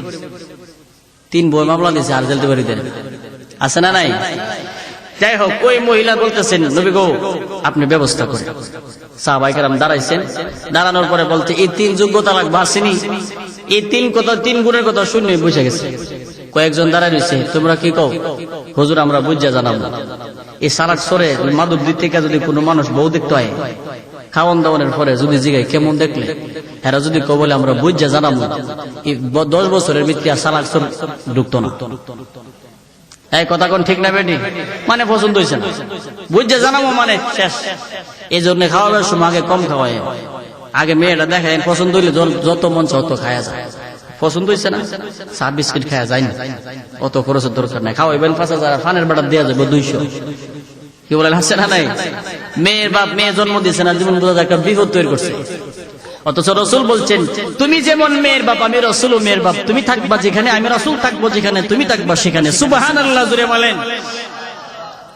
3 বই মামলা দিয়েছে আর জেলতে পারি দেন, আছে না নাই? যাই হোক, ওই মহিলা বলতেছেন নবী গো আপনি ব্যবস্থা করেন। সাহাবায়ে কেরাম দাঁড়াইছেন, দাঁড়ানোর পরে বলতে এই 3 যোগ্যতা লাগবে, আসেনি? এই 3 গুণের কথা শুনে বুঝে গেছে। কয়েকজন দাঁড়ায় রয়েছে, তোমরা কি কও? হুজুর আমরা বুঝা জানাবো। এই সারাক সরে মাধবদী থেকে যদি কোনো মানুষ বউ দেখতে হয়, খাওয়ান দাওয়ানের পরে যদি জিগাই কেমন দেখলে, এরা যদি কেউ বলে আমরা বুঝা জানাবো, 10 বছরের ভিত্তি আর সালাক সর ঢুকতো না। এই কথা কোন ঠিক না বেটি? মানে পছন্দ হয়েছে না, বুঝে জানাবো মানে শেষ। এই জন্য খাওয়াবার সময় আগে কম খাওয়ায়, আগে মেয়েটা দেখে পছন্দ হইলে যত মন চায় তত খাওয়া যায়। পছন্দ হয়েছে না, 7 বিস্কিট খাওয়া যায় না, অত খরচের দরকার নাই। খাওয়াইবেন 5000, ফানের বাটার দেওয়া যাবে 200। কি বলেন, আছে না নাই? মেয়ের বাপ মেয়ে জন্ম দিয়েছে না, জীবন বোঝা একটা বিপদ তৈরি করছে। অথচ রসুল বলছেন তুমি যেমন মেয়ের বাপ আমি রসুল মেয়ের বাপ, তুমি থাকবা যেখানে আমি রসুল থাকবো যেখানে, তুমি থাকবা সেখানে। সুবহানাল্লাহ জুড়ে বলেন।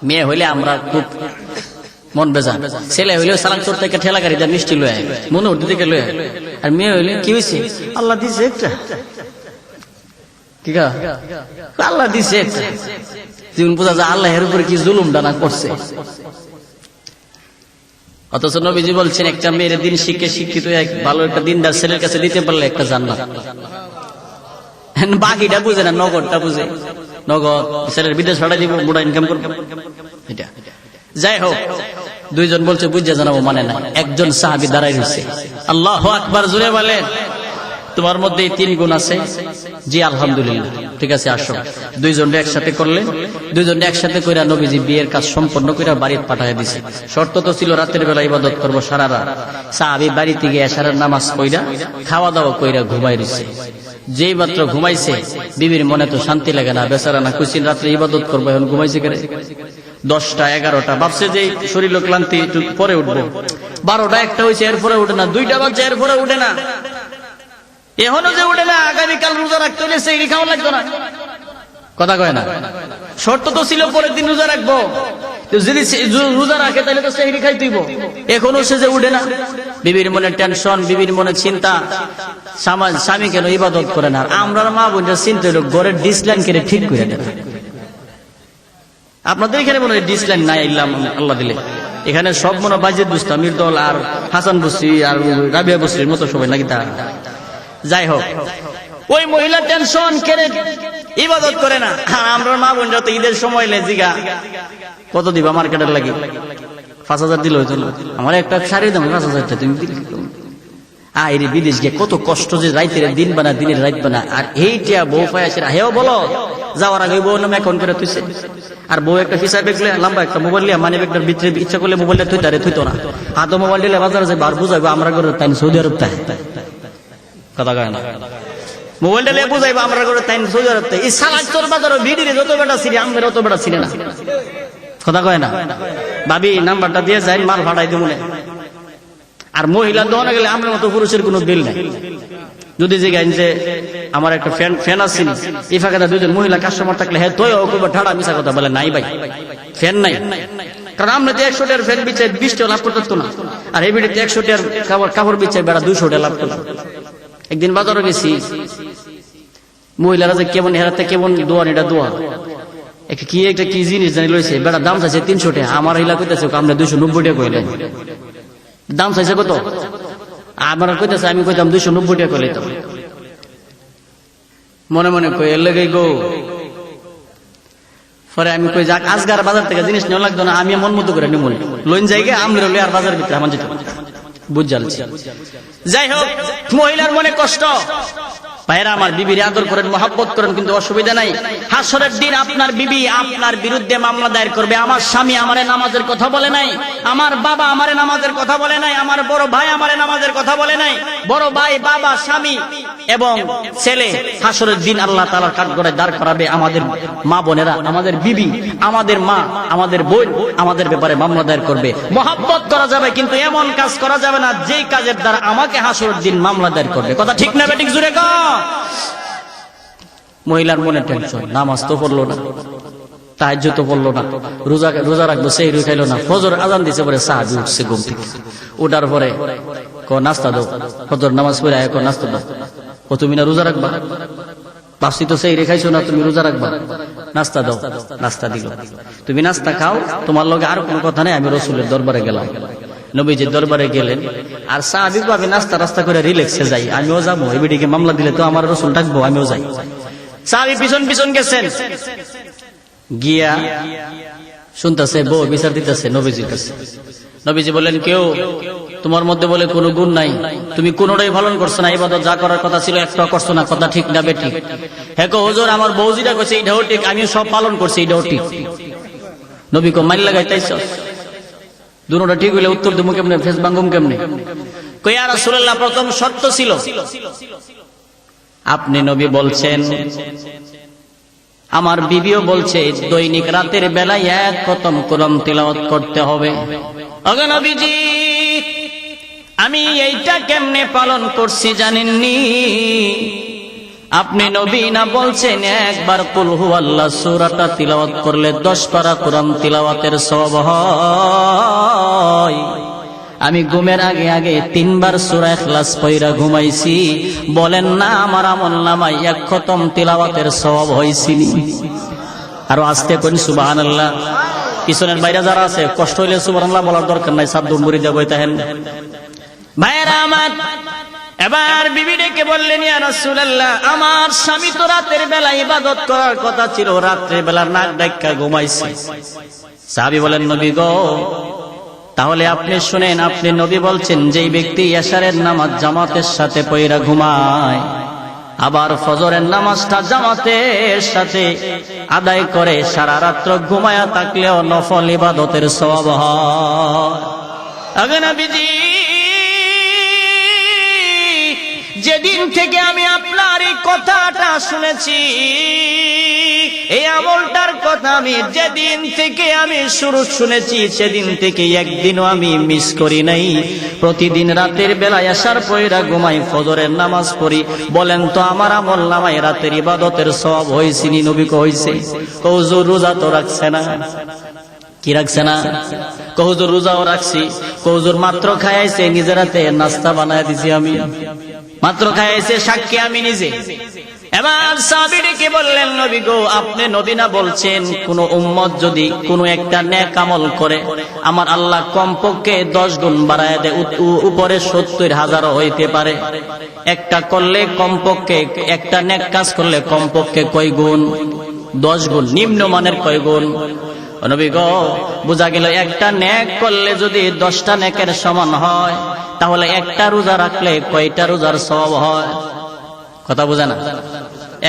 মেয়ে হইলে আমরা খুব মন বেজা, ছেলে হইলেও সালাম চোর থেকে ঠেলা গাড়ি দেয় মিষ্টি লয়ে মনে উঠতে থেকে লয়ে, আর মেয়ে হইলে কি হয়েছে আল্লাহ দিছে একটা, ঠিক আছে আল্লাহ দিছে একটা, জীবন বোঝা যায় আল্লাহ এর উপরে কি জুলুম ডানা করছে। অথচ নবীজি বলছেন একটা মেয়ের দিন শিক্ষিত ভালো একটা দিনদার ছেলের কাছে দিতে পারলে একটা জান্নাত। বাকিটা বুঝে না, নগদটা বুঝে, নগদ ছেলের বিদেশ ভাড়া দিব, মোটা ইনকাম করবো এটা। যাই হোক, 2 জন বলছে বুঝে জানাবো মানে না। একজন সাহাবী দাঁড়াই রয়েছে, আল্লাহু আকবার জোরে বলেন। তোমার মধ্যে এই 3 গুণ আছে? জি আলহামদুলিল্লাহ, ঠিক আছে আসো। 2 জন একসাথে করলেন, 2 জন একসাথে কইরা নবীজি বিয়ের কাজ সম্পন্ন কইরা বাড়িতে পাঠায় দিছে। শর্ত তো ছিল রাতের বেলা ইবাদত করবো সারা রাত। সাহাবী বাড়িতে গিয়ে এশারের নামাজ পড়া খাওয়া দাওয়া কইরা ঘুমাই রইছে। যেই মাত্র ঘুমাইছে, বিবির মনে তো শান্তি লাগে না, বেচারা না কুচিন রাত্রে ইবাদত করবো, এখন ঘুমাইছে কেন? 10টা 11টা ভাবছে যে শরীর ক্লান্তি একটু পরে উঠবো, 12টা 1টা হয়েছে এরপরে উঠে না, 2টা বাজছে এরপরে উঠে না, এখনো যে উঠে না। আগামীকাল রোজা রাখতে হলে সেই খাওয়া লাগতো না, কথা কয় না? শর্ত তো ছিল পরের দিন রোজা রাখবো, যদি রোজা রাখে তাহলে তো সেহরি খাইতেইব, এখনো সে যে উঠে না। বিবির মনে টেনশন, বিবির মনে চিন্তা, স্বামী কেন ইবাদত করে না। আমরা মা বোনরা চিন্তা হলো ঘরের ডিসলাইন কেড়ে ঠিক করে দেন। আপনাদের এখানে মনে হয় ডিসলাইন নাই, আল্লাহ দিলে এখানে সব মনে বাজিদ বুঝতাম মির্দল আর হাসান বসরি আর রাবিয়া বসরির মতো সবাই নাকি তা। যাই হোক, ওই মহিলা টেনশন কেড়ে ইবাদত করে না। আর আমরা মা বোনরা তো ঈদের সময় জিগা কত দিবা মার্কেটের লাগি, 5000 দিল হইতো না, আমার একটা শাড়ির দাম 5000টা তুমি দিলে। আরে বিদেশ গিয়ে কত কষ্ট, যে রাইতের দিন বানা দিনের রাত বানা, আর এইটা বউ পায় আসে হেও বলো যাওয়ার আগে বউ নামে এখন করে তুইছে। আর বউ একটা ফিসা দেখলে লম্বা একটা মোবাইল লিয়া মানে ব্যাগটার ভিতরে ইচ্ছা করলে মোবাইলটা থইতো না, হাতে মোবাইল দিলে বাজারে যায় বার বুঝাইবো আমরা করে তাই সৌদি আরব তাই, কথা কয় না? মোবাইলটা লিয়ে বুঝাইবো আমরা করে তাই সৌদি আরব তাই। এই সালাদ তোর বাজারে ভিডিও যত বেটা ছিলি আমাদের অত বেটা ছিল না, কথা কয় না? ভাবি নাম্বারটা দিয়ে যাই মাল ভাড়াই দিব না। আর মহিলা দোকানে গেলে আমার মতো পুরুষের কোনো বিল নাই। যদি জিজ্ঞাসেন যে আমার একটা ফ্যান আসছিল, এই ফাঁকাটা 2 জন মহিলা কাস্টমার থাকলে হ্যাঁ তোই ঠাড়া মিশা কথা বলে নাই ভাই ফ্যান নাই, কারণ আমরা তো 100 টাকার ফ্যান বিছাই 20 টাকা লাভ করতো না, আর এই বিড়িতে 100 টাকার কাপড় বিছাই বেড়া 200 টাকা লাভ করতো। একদিন বাজারে গেছি, মহিলারা যে কেমন হেরাতে কেমন দোয়া, এটা দোয়া একটা কি জিনিস জানি লইছে, বেড়া দাম চাইছে 300 টাকা, আমার হিলা কইতেছে আমরা 290 টাকা কইলেন, দাম চাইছে কত? আমার কইতেছে, আমি কইতাম 290 টাকা কইলে। তো মনে মনে কই এর লেগে গো, পরে আমি কই যাক আজগার বাজার থেকে জিনিস নেওয়া লাগতো না, আমি মন মতো করে নিব লোন জায়গা আমরা লই আর বাজার ভিতরে আমার যেত বুঝ জ্বালছি। যাই হোক, মহিলার মনে কষ্ট। ভাইরা আমার, বিবির আদর করেন, মহব্বত করেন, কিন্তু অসুবিধা নাই। হাসরের দিন আপনার বিবি আপনার বিরুদ্ধে মামলা দায়ের করবে, আমার স্বামী আমারে নামাজের কথা বলে নাই, আমার বাবা আমারে নামাজের কথা বলে নাই, আমার বড় ভাই আমারে নামাজের কথা বলে নাই, বড় ভাই বাবা স্বামী এবং ছেলে হাসরের দিন আল্লাহ তাআলার কাঠগড়ায় দাঁড় করাবে আমাদের মা বোনেরা, আমাদের বিবি, আমাদের মা, আমাদের বোন আমাদের ব্যাপারে মামলা দায়ের করবে। মহব্বত করা যাবে, কিন্তু এমন কাজ করা যাবে না যেই কাজের দ্বারা আমাকে হাসরের দিন মামলা দায়ের করবে। কথা ঠিক না বেঠিক? জুড়ে কও। মহিলার মনে টেনশন, নামাজ তো পড়লো না, তাহাজ্জুদ তো পড়লো না, রোজা রাখবো সেই খাইলো না, ফজর আজান দিছে পরে সাহাবী উঠছে ঘুম থেকে, উঠার পরে নাস্তা দাও, ফজর নামাজ পড়ে আয় নাস্তা দাও, ও তুমি না রোজা রাখবা, বাসি তো সেই রেখাইছো না, তুমি রোজা রাখবা, নাস্তা দাও, নাস্তা দিল, তুমি নাস্তা খাও, তোমার লগে আর কোনো কথা নেই, আমি রসুলের দরবারে গেলাম। নবীজির দরবারে গেলেন, আর সাহাবী ভাবে নাস্তা রাস্তা করে রিল্যাক্সে যাই, আমিও যাবো, এবিডিকে মামলা দিলে তো আমার রসুল ডাকবো, আমিও যাই। সাহাবী পিছন পিছন গেছেন, গিয়া শুনতেছে বউ বিচার দিতেছে নবীজির কাছে। নবীজি বললেন, কেউ তোমার মধ্যে বলে কোনো গুণ নাই, তুমি কোনোটাই পালন করছো না, ইবাদত যা করার কথা ছিল একটা করছো না, কথা ঠিক না বেঠিক? হ্যাঁ কো হুজুর, আমার বউ যেটা কইছে এটাও ঠিক, আমি সব পালন করছি, এটাও ঠিক। নবী কো মাইল লাগাইতেছ, দুটোটা ঠিক হইলে উত্তর দেবো কেমনে, ফেস ভাঙ্গুম কেমনে? কই ইয়া রাসূলুল্লাহ, প্রথম শর্ত ছিল আপনি নবী বলছেন, আমার বিবিও বলছে দৈনিক রাতের বেলায় এক খতম কোরআন তিলাওয়াত করতে হবে। ওগো নবীজি, আমি এইটা কেমনে পালন করছি জানেননি? আপনি নবী না বলছেন একবার কুল হুয়াল্লাহ সূরাটা তিলাওয়াত করলে 10 পারা কোরআন তিলাওয়াতের সওয়াব হয়। আমি ঘুমের আগে আগে 3 বার সূরা ইখলাস পড়া ঘুমাইছি, বলেন না আমার আমলনামায় এক খতম তিলাওয়াতের সওয়াব হইছিনি? আর আস্তে কোন সুবহানাল্লাহ। পিছনের বাইরে যারা আছে কষ্ট হইলে সুবহানাল্লাহ বলার দরকার নাই, সাত দৌড় দেব তাহেন। ভাইরা আমার, এবার বিবি ডেকে বললেন, ইয়া রাসূলুল্লাহ, আমার স্বামী তো রাতের বেলা ইবাদত করার কথা ছিল, রাতের বেলা নাক ডাক্কা ঘুমাইছে। সাহাবী বলেন, নবী গো, তাহলে আপনি শুনেন, আপনি নবী বলছেন যেই ব্যক্তি এশারের নামাজ জামাতের সাথে পড়া ঘুমায়, আবার ফজরের নামাজটা জামাতের সাথে আদায় করে, সারা রাত্র ঘুমায়া থাকলেও নফল ইবাদতের সওয়াব হয়। আগে নবীজি, যেদিন থেকে আমি আপনার এই কথাটা শুনেছি, এই আমলটার কথা আমি যেদিন থেকে আমি শুরু শুনেছি, সেদিন থেকে একদিনও আমি মিস করি নাই। প্রতিদিন রাতের বেলায় আসার পয়রা ঘুমাই, ফজরের নামাজ পড়ি। বলেন তো আমার আমল নামায় রাতের ইবাদতের সওয়াব হইছিনি? নবী কো হইছে। হুজুর রোজা তো রাখছে না, কি রাখছে না? হুজুর রোজাও রাখছি। হুজুর মাত্র খাইছে, নিজের হাতে নাস্তা বানায় দিছি আমি, মাত্র খাইছে, সাক্ষী আমি নিজে। এবার সাহাবী ডেকে বললেন, নবী গো, আপনি নবী না বলছেন কোন উম্মত যদি কোন একটা নেক আমল করে, আমার আল্লাহ কমপক্ষে 10 গুণ বাড়ায় দেয়, উপরে 70,000 হইতে পারে। একটা করলে কমপক্ষে, একটা নেক কাজ করলে কমপক্ষে কয় গুণ? 10 গুণ। নিম্নমানের কয় গুণ? নবী গো, বোঝা গেল একটা নেক করলে যদি 10টা নেকের সমান হয়, তাহলে একটা রোজা রাখলে কয়টা রোজার সওয়াব হয়? কথা বোঝে না?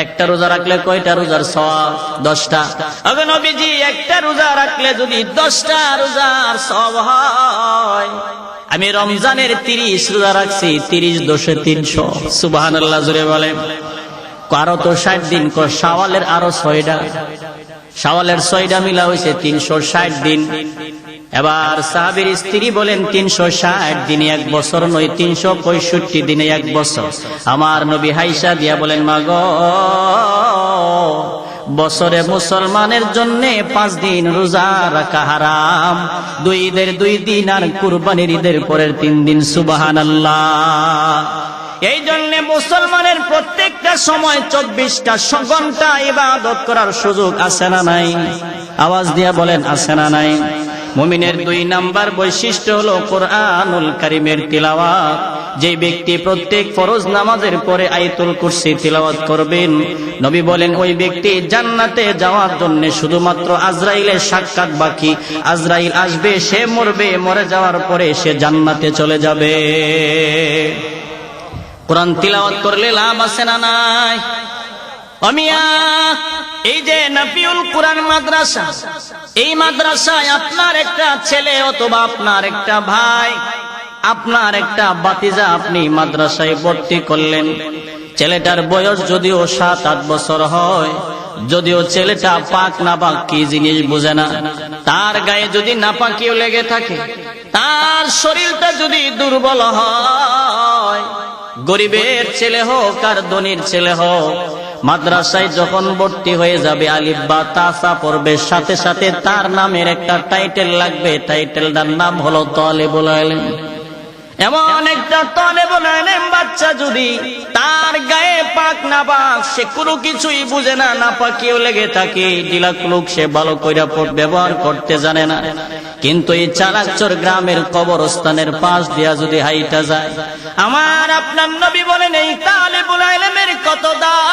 একটা রোজা রাখলে কয়টা রোজার সওয়াব? 10টা। আগে নবীজি, একটা রোজা রাখলে যদি 10টা রোজার সওয়াব হয়, আমি রমজানের 30 রোজা রাখছি, 30 দোষে 300। সুবহানাল্লাহ জোরে বলেন। কারো তো 60 দিন, শাওয়ালের আরো 6টা, শাওয়ালের 6টা মিলা হয়েছে 360 দিন। এবার সাহাবীর স্ত্রী বলেন, 360 দিনে 1 বছর নয়, 365 দিনে 1 বছর। আমার নবী হাইসা দিয়া বলেন, মা গো, বছরে মুসলমানের জন্য 5 দিন রোজা রাখা হারাম, 2 ঈদের 2 দিন আর কুরবানির ঈদের পরের 3 দিন। সুবহানাল্লাহ। এই জন্য মুসলমানের প্রত্যেকটা সময় 24টা ঘন্টা ইবাদত করার সুযোগ আছে না নাই? আওয়াজ দিয়া বলেন, আছে না নাই? মুমিনের 2 নাম্বার বৈশিষ্ট্য হলো কোরআনুল কারীমের তিলাওয়াত। যে ব্যক্তি প্রত্যেক ফরজ নামাজের পরে আয়াতুল কুরসি তিলাওয়াত করবেন, নবী বলেন ওই ব্যক্তি জান্নাতে যাওয়ার জন্য শুধুমাত্র আজরাইলের সাক্ষাৎ বাকি। আজরাইল আসবে, সে মরবে, মরে যাওয়ার পরে সে জান্নাতে চলে যাবে। কোরআন তিলাওয়াত করলে লাভ আছে না নাই? অমিয়া, এই যে নাফিউল কোরআন মাদ্রাসা, এই মাদ্রাসায় আপনার একটা ছেলে অথবা আপনার একটা ভাই, আপনার একটা ভাতিজা আপনি মাদ্রাসায় ভর্তি করলেন। ছেলেটার বয়স যদিও 7-8 বছর হয়, যদিও ছেলেটা পাক না পাক কি জিনিস বুঝে না, তার গায়ে যদি নাপাকিও লেগে থাকে, তার শরীরটা যদি দুর্বল হয়, গরিবের ছেলে হোক আর ধনীর ছেলে হোক, মাদ্রাসায় যখন ভর্তি হয়ে যাবে, আলিফ বা তাসা পড়বে, সাথে সাথে তার নামের একটা টাইটেল লাগবে। টাইটেলটার নাম হলো তালেবুল ইলম। এমন একটা তালেবুল ইলম বাচ্চা যদি তার গায়ে পাক না পাক, সে কোনো কিছুই বুঝে না, নাপাকিও লেগে থাকে, ডিলাকুলুক সে ভালো কইরা ব্যবহার করতে জানে না, কিন্তু এই চালাকচর গ্রামের কবরস্থানের পাশ দিয়া যদি হাইটা যায়, আমার আপনার নবী বলেন এই তালেবুল ইলমের কত দাম,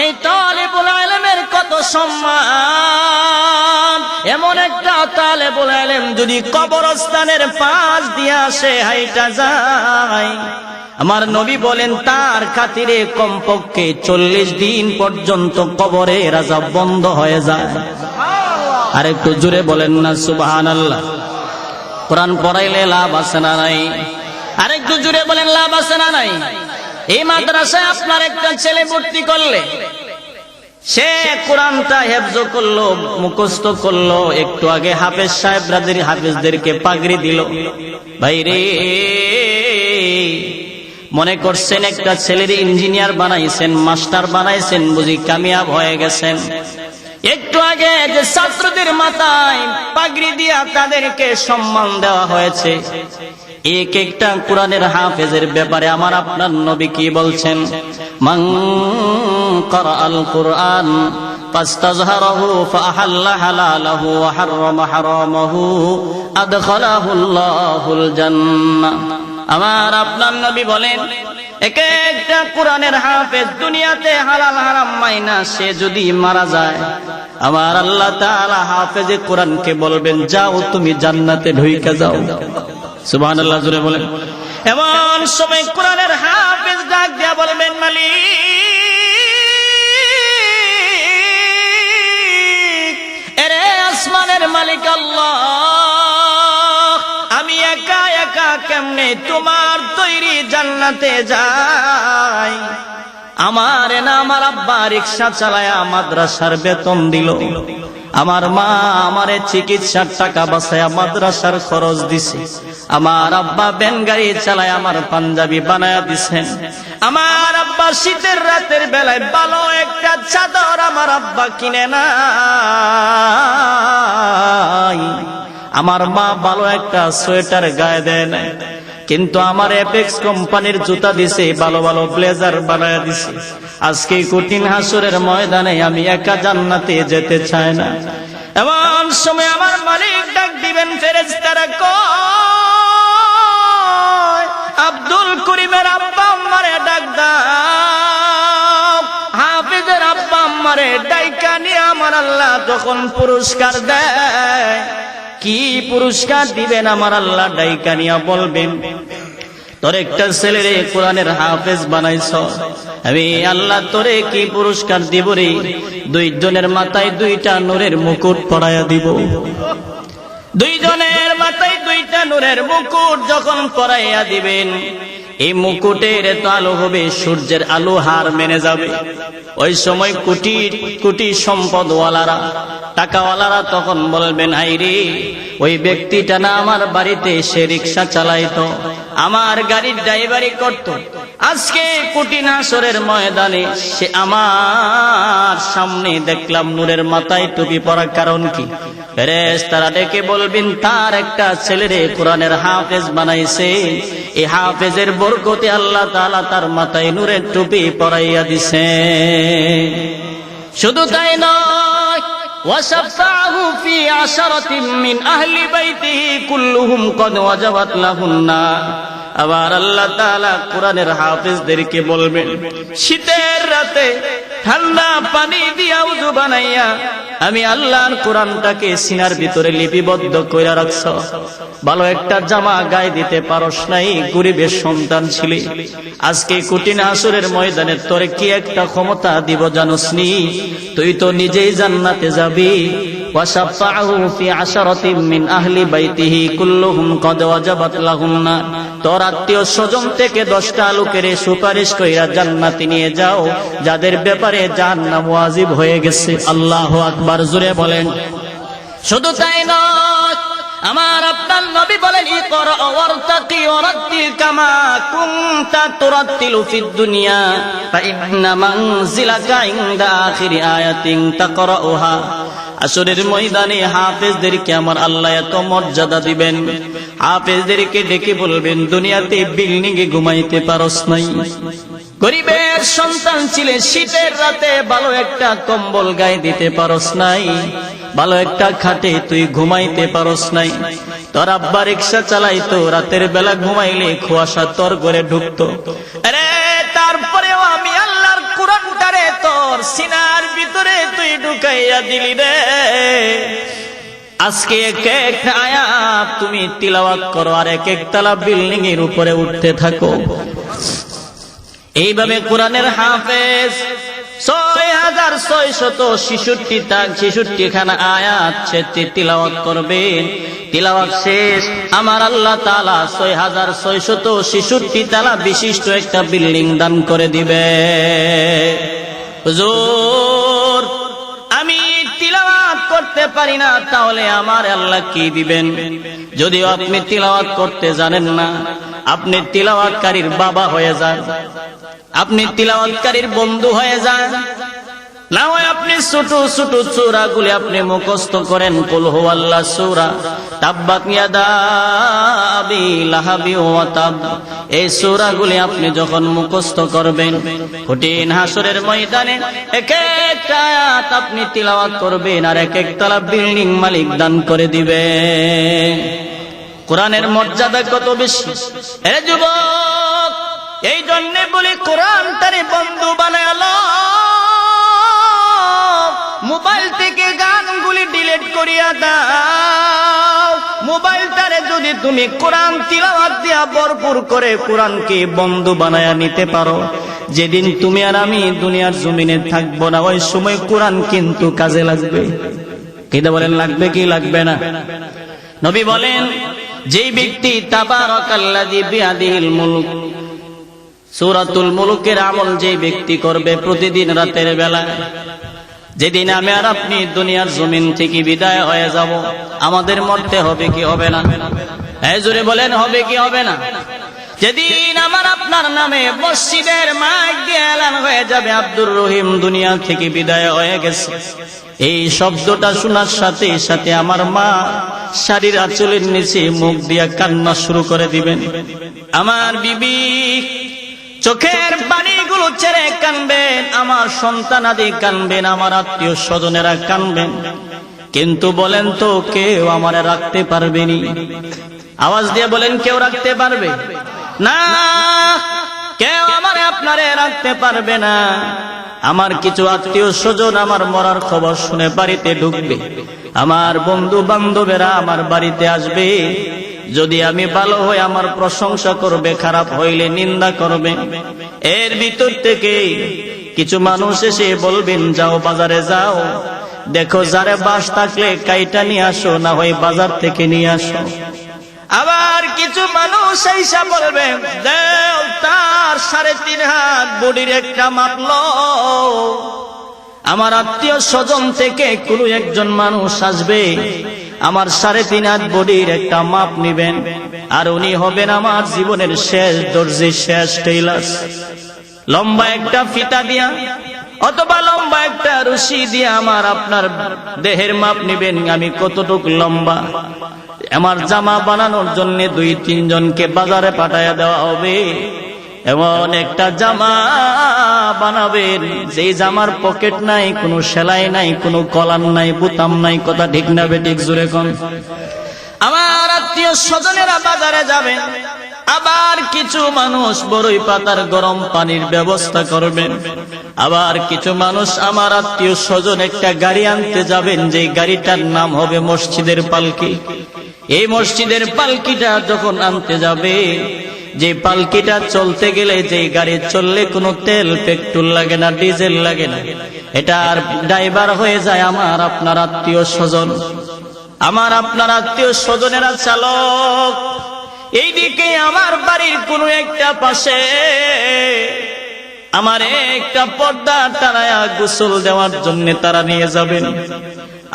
এই তালেবুল ইলমের কত সম্মান। এমন একটা তালেবুল ইলম যদি কবরস্থানের পাশ দিয়া সে হাইটা যায়, আমার নবী বলেন তার খাতিরে কমপক্ষে 40 দিন পর্যন্ত কবরের আযাব বন্ধ হয়ে যায়। আর একটু জোরে বলেন না সুবহানাল্লাহ। কোরআন পড়াইলে লাভ আছে না নাই? আর একটু জোরে বলেন লাভ আছে না নাই? এই মাদ্রাসায় আপনার একটা ছেলে ভর্তি করলে, সে কোরআনটা হেফজ করলো, মুখস্থ করলো, একটু আগে হাফেজ সাহেবদের হাফেজদেরকে পাগড়ি দিল। ভাইরে, মনে করছেন একটা ছেলের ইঞ্জিনিয়ার বানাইছেন, মাস্টার বানাইছেন, বুঝি কামিয়াব হয়ে গেছেন। একটু আগে যে ছাত্রদের মাথায় পাগড়ি দিয়া তাদেরকে সম্মান দেওয়া হয়েছে, এক একটা কোরআনের হাফেজের ব্যাপারে আমার আপনার নবী কি বলছেন? মান ক্বারাআল কুরআন ফাস্তাযহারাহু ফাআহাল্লা হালালাহু ওয়া হাররামা হারামাহু আদখালাহুল্লাহুল জান্নাহ। আমার আপনার নবী বলেন এক একটা কোরআনের হাফেজ দুনিয়াতে হালাল হারাম মাইনা সে যদি মারা যায়, আমার আল্লাহ তাআলা হাফেজে কোরআনকে বলবেন যাও তুমি জান্নাতে ঢুইকা যাও। সুবহানাল্লাহ, জোরে বলেন। এমন সময় কোরআনের হাফেজ ডাক দিয়া বলবেন মালিক, এরে আসমানের মালিক আল্লাহ, আমি একা একা কেমনে তোমার তৈরি জান্নাতে যাই? আমার না আমার আব্বা রিকশা চালায়া মাদ্রাসার বেতন দিল, আমার মা আমারে চিকিৎসার টাকা বাঁচায়া মাদ্রাসার খরচ দিছে, আমার আব্বা ভ্যান গাড়ি চালায় আমার পাঞ্জাবি বানায়া দিছেন, আমার আব্বা শীতের রাতের বেলায় ভালো একটা চাদর আমার আব্বা কিনে নাই, আমার মা ভালো একটা সোয়েটার গায়ে দেয় না, কিন্তু আমার এপেক্স কোম্পানির জুতা দিছে, ভালো ভালো ব্লেজার বানায়া দিছে। আজকে কঠিন হাসরের ময়দানে আমি একা জান্নাতে যেতে চাই না। এমন সময় আমার মালিক ডাক দিবেন, ফেরেশতারা কয় আব্দুল করিমের আব্বা আম্মারে ডাক দাও। হাফেজের আব্বা আম্মারে ডাইকা নিয়ে আমার আল্লাহ তখন পুরস্কার দেয়। কি পুরস্কার দিবেন? আমার আল্লাহ ডাইকা নিয়া বলবেন, তোর একটা ছেলেরে কোরআনের হাফেজ বানাইছ, আমি আল্লাহ তোরে কি পুরস্কার দিব রে? দুইজনের মাথায় দুইটা নূরের মুকুট পরাইয়া দিব। দুইজনের মাথায় দুইটা নূরের মুকুট যখন পরাইয়া দিবেন, এই মুকুটের তো আলো হবে সূর্যের আলো হার মেনে যাবে। ওই সময় কোটি কোটি সম্পদওয়ালারা, টাকাওয়ালারা তখন বলবেন, আইরে ওই ব্যক্তিটা না আমার বাড়িতে সে রিক্সা চালাইতো, আমার গাড়ির ড্রাইভারি করত, আজকে কঠিন হাসরের ময়দানে সে আমার সামনে দেখলাম নূরের মাথায় টুপি পরার কারণ কি? ফেরেশতারা ডেকে বলবেন, তার একটা ছেলেরে কোরআনের হাফেজ বানাইছে, এই হাফেজের বরকতে আল্লাহ তাআলা তার মাথায় নূরের টুপি পরাইয়া দিছে। শুধু তাই নয়, ওয়াশাফাহু ফি আশরাতিন মিন আহলি বাইতিহি কুল্লুহুম কদ ওয়াজাবাত লাহুন্না। আবার আল্লাহ তাআলা কোরআনের হাফেজদেরকে বলবেন, শীতের রাতে ঠান্ডা পানি দিয়া উযু বানাইয়া আমি আল্লাহর কোরআনটাকে সিনার ভিতরে লিপিবদ্ধ কইরা রাখছ, ভালো একটা জামা গায়ে দিতে পারস নাই, গরিবের সন্তান ছিলি, আজকে কঠিন হাসরের ময়দানে তোরে কি একটা ক্ষমতা দিব জানোস নি? তুই তো নিজেই জান্নাতে যাবি। ওয়াশাফাহু ফি আশরাতিন মিন আহলি বাইতিহি কুল্লুহুম কদ ওয়াজাবাত লাহুন্না। তোর আত্মীয় স্বজন থেকে 10টা লোকের সুপারিশ কইরা জান্নাতে নিয়ে যাও, যাদের ব্যাপারে জাহান্নাম ওয়াজিব হয়ে গেছে। আল্লাহু আকবার, জোরে বলেন। শুধু তাই নয়, আমার আপনার নবী বলেন ইকরা ওয়ারতাকি ওয়ারাত্তিল কামা কুনতা তুরাত্তিলু ফিদ দুনিয়া ফা ইন্না মানজিলাকা ইনদা আখিরি আয়াতিন তাকরাউহা। আসরের ময়দানে হাফেজদেরকে আমার আল্লাহ এত মর্যাদা দিবেন, হাফেজদেরকে ডেকে বলবেন দুনিয়াতে বিল্ডিং এ ঘুমাইতে পারস নাই, গরিবের সন্তান ছিলে, শীতের রাতে ভালো একটা কম্বল গায়ে দিতে পারস নাই, ভালো একটা খাটে তুই ঘুমাইতে পারস নাই, তোর আব্বা রিকশা চালাইতো, রাতের বেলা ঘুমাইলে কুয়াশা তোর ঘরে ঢুকতো, আরে তারপরেও আমি আল্লাহর কোরআনটারে তোর সিনার ভিতরে তুই ঢুকাইয়া দিলি রে। আজকে এক একটা আয়াত তুমি তিলাওয়াত করো আর এক একতলা বিল্ডিং এর উপরে উঠতে থাকো। এইভাবে কোরআনের হাফেজ 6666 খানা আয়াত সে তিলাওয়াত করবেন। তিলাওয়াত শেষ আমার আল্লাহ তাআলা 6666 তালা বিশিষ্ট একটা বিল্ডিং দান করে দিবে। হুজুর আমি তিলাওয়াত করতে পারি না, তাহলে আমার আল্লাহ কি দিবেন? যদিও আপনি তিলাওয়াত করতে জানেন না, আপনি তিলাওয়াতকারীর বাবা হয়ে যান, আপনি তিলাওয়াতকারীর বন্ধু হয়ে যান, না হয় আপনি ছোট ছোট সূরাগুলি আপনি মুখস্থ করেন। কুল হুয়াল্লাহ সূরা, তাব্বাত ইয়াদা আবি লাহাবি ওয়া তাব, এই সূরাগুলি আপনি যখন মুখস্থ করবেন, কঠিন হাসরের ময়দানে এক একটা আয়াত আপনি তিলাওয়াত করবেন আর এক একতলা বিল্ডিং মালিক দান করে দিবে। কোরআনের মর্যাদা কত বেশি এ যুবক! এই জন্যে বলি কোরআনটারে বন্ধু বানায় লও। মোবাইল থেকে গানগুলি ডিলিট করিয়া দাও। মোবাইলটারে যদি তুমি কোরআন তিলাওয়াত দিয়া ভরপুর করে কোরআনকে বন্ধু বানায়া নিতে পারো, যেদিন তুমি আর আমি দুনিয়ার জমিনে থাকবো না, ওই সময় কোরআন কিন্তু কাজে লাগবে। কিটা বলেন, লাগবে কি লাগবে না? নবী বলেন যেই ব্যক্তি তাবারাকাল্লাযী বিয়াদিহিল মুলক, সূরাতুল মুলুকের আমল যে ব্যক্তি করবে প্রতিদিন রাতের বেলা, যেদিন আমি আর আপনি দুনিয়ার জমিন থেকে বিদায় হয়ে যাব, আমাদের মরতে হবে কি হবে না? এই জোরে বলেন, হবে কি হবে না? যেদিন আমার আপনার নামে মসজিদের মাইক দিয়ে এলান হয়ে যাবে আব্দুর রহিম দুনিয়া থেকে বিদায় হয়ে গেছে, এই শব্দটা শোনার সাথে সাথে আমার মা শাড়ির আঁচলের নিচে মুখ দিয়া কান্না শুরু করে দিবেন। আমার বিবি চোখের পানিগুলো ছেড়ে কানবেন, আমার সন্তানাদি কানবেন, আমার আত্মীয় স্বজনেরা কানবেন। কিন্তু বলেন তো, কেউ আমারে রাখতে পারবেনি? আওয়াজ দিয়ে বলেন, কেউ রাখতে পারবে না? কেউ আমারে আপনারে রাখতে পারবে না। আমার কিছু আত্মীয় স্বজন আমার মরার খবর শুনে বাড়িতে ঢুকবে, আমার বন্ধু বান্ধবেরা আমার বাড়িতে আসবে। যদি আমি ভালো হই আমার প্রশংসা করবে, খারাপ হইলে নিন্দা করবে। এর ভিতর থেকে কিছু মানুষ এসে বলবেন, যাও বাজারে যাও, দেখো যারে বাস থাকলে কাইটা নিয়ে আসো, না হয় বাজার থেকে নিয়ে আসো। আবার কিছু মানুষ এসে বলবে, দেও তার 3.5 হাত বডির একটা মাপলো। আমার আত্মীয় স্বজন থেকে কোনো একজন মানুষ আসবে, আমার 3.5 হাত বডির একটা মাপ নিবেন, আর উনি হবেন আমার জীবনের শেষ দর্জি, শেষ টেইলার। লম্বা একটা ফিতা দিয়া অথবা লম্বা একটা রশি দিয়া আমার আপনার দেহের মাপ নিবেন, আমি কতটুকু লম্বা। আমার জামা বানানোর জন্য 2-3 জনকে বাজারে পাঠাইয়া দেওয়া হবে। এমন একটা জামা বানাবেন যেই জামার পকেট নাই, কোনো সেলাই নাই, কোনো কলার নাই, বুতাম নাই। কথা ঠিক না বেঠিক? জোরে কোন। আমার আত্মীয় স্বজনেরা বাজারে যাবেন, আবার কিছু মানুষ বড়ই পাতার গরম পানির ব্যবস্থা করবেন। আবার কিছু মানুষ আমার আত্মীয় স্বজন একটা গাড়ি আনতে যাবেন, যে গাড়িটার নাম হবে মসজিদের পালকি। এই মসজিদের পালকিটা যখন আনতে যাবে, যে পালকিটা চলতে গেলে, যে গাড়ি চললে কোনো তেল পেট্রোল লাগে না, ডিজেল লাগে না, এটার ড্রাইভার হয়ে যায় আমার আপনার আত্মীয় স্বজন। আমার আপনার আত্মীয় স্বজনেরা চালক। এইদিকে আমার বাড়ির কোনো একটা পাশে আমার একটা পর্দা টানায়া গোসল দেওয়ার জন্য তারা নিয়ে যাবেন।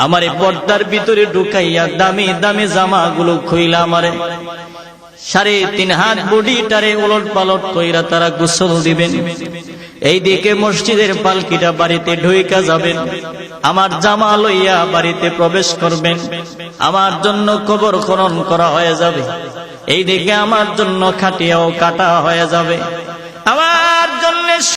আমারে পর্দার ভিতরে ঢুকাইয়া দামি দামি জামাগুলো খুইলা আমারে 3.5 হাত বডিটারে উলট পালট কইরা তারা গোসল দিবেন। এইদিকে মসজিদের পালকিটা বাড়িতে ঢুইকা যাবেন, আমার জামা লইয়া বাড়িতে প্রবেশ করবেন, আমার জন্য কবর খনন করা হয়ে যাবে, এইদিকে আমার জন্য খাটিয়াও কাটা হয়ে যাবে, আমার জন্য